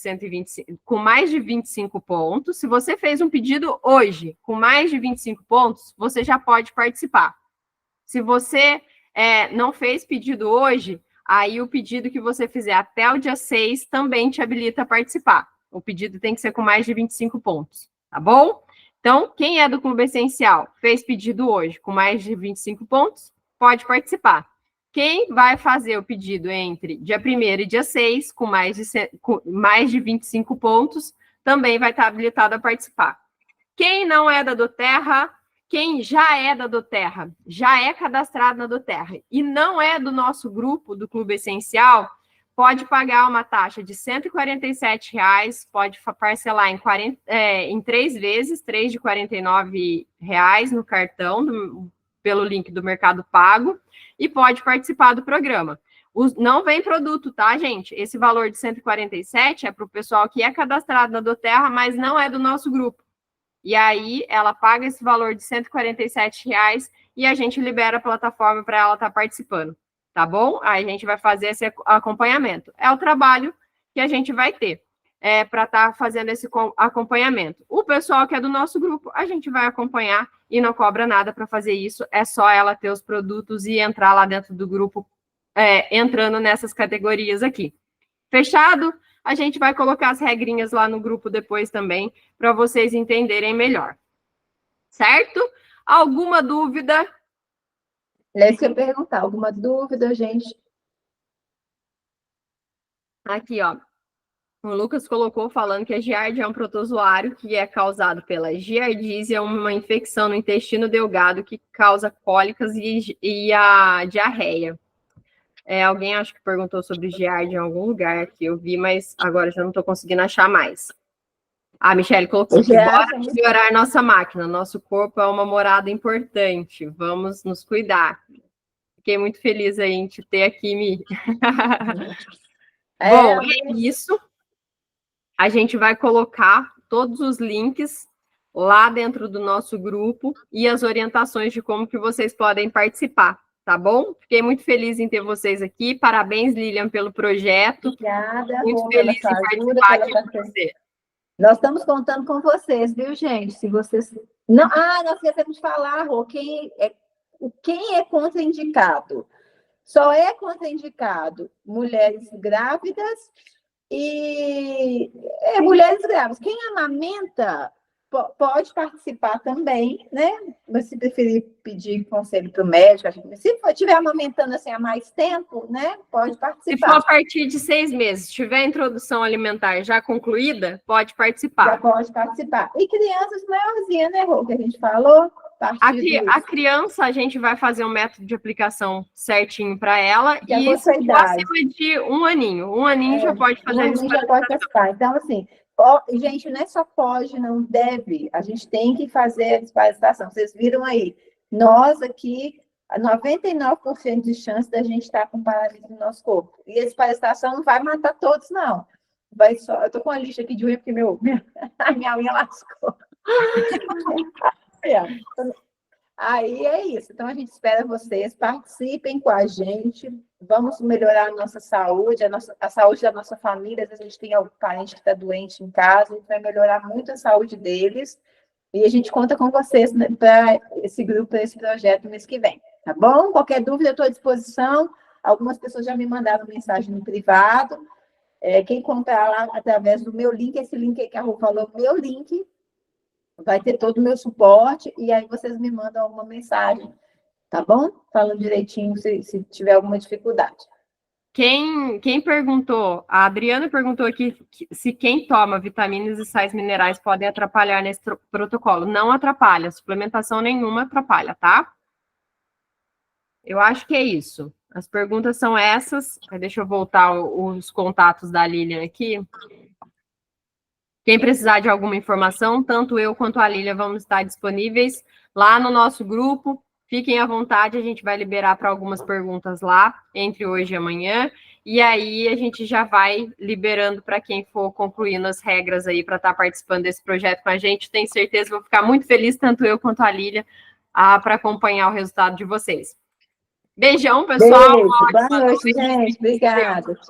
25 pontos. Se você fez um pedido hoje com mais de 25 pontos, você já pode participar. Se você não fez pedido hoje, aí o pedido que você fizer até o dia 6 também te habilita a participar. O pedido tem que ser com mais de 25 pontos, tá bom? Então, quem é do Clube Essencial, fez pedido hoje com mais de 25 pontos, pode participar. Quem vai fazer o pedido entre dia 1º e dia 6, com mais de 25 pontos, também vai estar habilitado a participar. Quem não é da doTERRA, quem já é da doTERRA, já é cadastrado na doTERRA e não é do nosso grupo, do Clube Essencial, pode pagar uma taxa de R$ 147, pode parcelar em 3 vezes, 3 de R$ 49 no cartão, pelo link do Mercado Pago, e pode participar do programa. Não vem produto, tá, gente? Esse valor de 147 é para o pessoal que é cadastrado na doTERRA, mas não é do nosso grupo. E aí, ela paga esse valor de R$ 147 e a gente libera a plataforma para ela estar participando, tá bom? Aí a gente vai fazer esse acompanhamento. É o trabalho que a gente vai ter para estar fazendo esse acompanhamento. O pessoal que é do nosso grupo, a gente vai acompanhar e não cobra nada para fazer isso, é só ela ter os produtos e entrar lá dentro do grupo, entrando nessas categorias aqui. Fechado? A gente vai colocar as regrinhas lá no grupo depois também, para vocês entenderem melhor. Certo? Alguma dúvida? É isso que eu ia perguntar. Alguma dúvida, gente? Aqui, ó. O Lucas colocou falando que a giardia é um protozoário que é causado pela giardízia, uma infecção no intestino delgado que causa cólicas e a diarreia. Alguém acho que perguntou sobre giardia em algum lugar que eu vi, mas agora já não estou conseguindo achar mais. A Michele colocou aqui, bora melhorar nossa máquina. Nosso corpo é uma morada importante. Vamos nos cuidar. Fiquei muito feliz aí em te ter aqui, Mi. Bom, é isso. A gente vai colocar todos os links lá dentro do nosso grupo e as orientações de como que vocês podem participar, tá bom? Fiquei muito feliz em ter vocês aqui. Parabéns, Lilian, pelo projeto. Obrigada, muito feliz em participar aqui com você. Nós estamos contando com vocês, viu, gente? Se vocês... Não... nós esquecemos de falar, Rô, quem é contraindicado? Só é contraindicado mulheres grávidas e mulheres grávidas. Quem amamenta pode participar também, né? Mas se preferir pedir conselho para o médico, se estiver amamentando assim há mais tempo, né? Pode participar. Se for a partir de 6 meses, tiver a introdução alimentar já concluída, pode participar. Já pode participar. E crianças maiorzinhas, né, Rô, que a gente falou? A criança, a gente vai fazer um método de aplicação certinho para ela, e acima de 1 aninho. 1 aninho já pode fazer isso. Já pode participar. Então, assim, gente, não é só pode, não deve. A gente tem que fazer a desparasitação. Vocês viram aí, nós aqui, 99% de chance da gente estar com paralisia no nosso corpo. E a desparasitação não vai matar todos, não. Vai só... Eu estou com a lixa aqui de unha, porque minha unha lascou. Aí é isso. Então, a gente espera vocês, participem com a gente, vamos melhorar a nossa saúde, a saúde da nossa família. Às vezes a gente tem algum parente que está doente em casa, a gente vai melhorar muito a saúde deles, e a gente conta com vocês, né, para esse grupo, para esse projeto mês que vem, tá bom? Qualquer dúvida, eu estou à disposição. Algumas pessoas já me mandaram mensagem no privado. Quem comprar lá através do meu link, esse link aí que a Rô falou, meu link, vai ter todo o meu suporte, e aí vocês me mandam uma mensagem, tá bom? Falando direitinho se tiver alguma dificuldade. Quem perguntou, a Adriana perguntou aqui se quem toma vitaminas e sais minerais podem atrapalhar nesse protocolo. Não atrapalha, suplementação nenhuma atrapalha, tá? Eu acho que é isso. As perguntas são essas. Deixa eu voltar os contatos da Lilian aqui. Quem precisar de alguma informação, tanto eu quanto a Lilian vamos estar disponíveis lá no nosso grupo. Fiquem à vontade, a gente vai liberar para algumas perguntas lá, entre hoje e amanhã. E aí a gente já vai liberando para quem for concluindo as regras aí para estar participando desse projeto com a gente. Tenho certeza que vou ficar muito feliz, tanto eu quanto a Lilian, para acompanhar o resultado de vocês. Beijão, pessoal. Beijo, boa noite, gente. Obrigada. Tchau.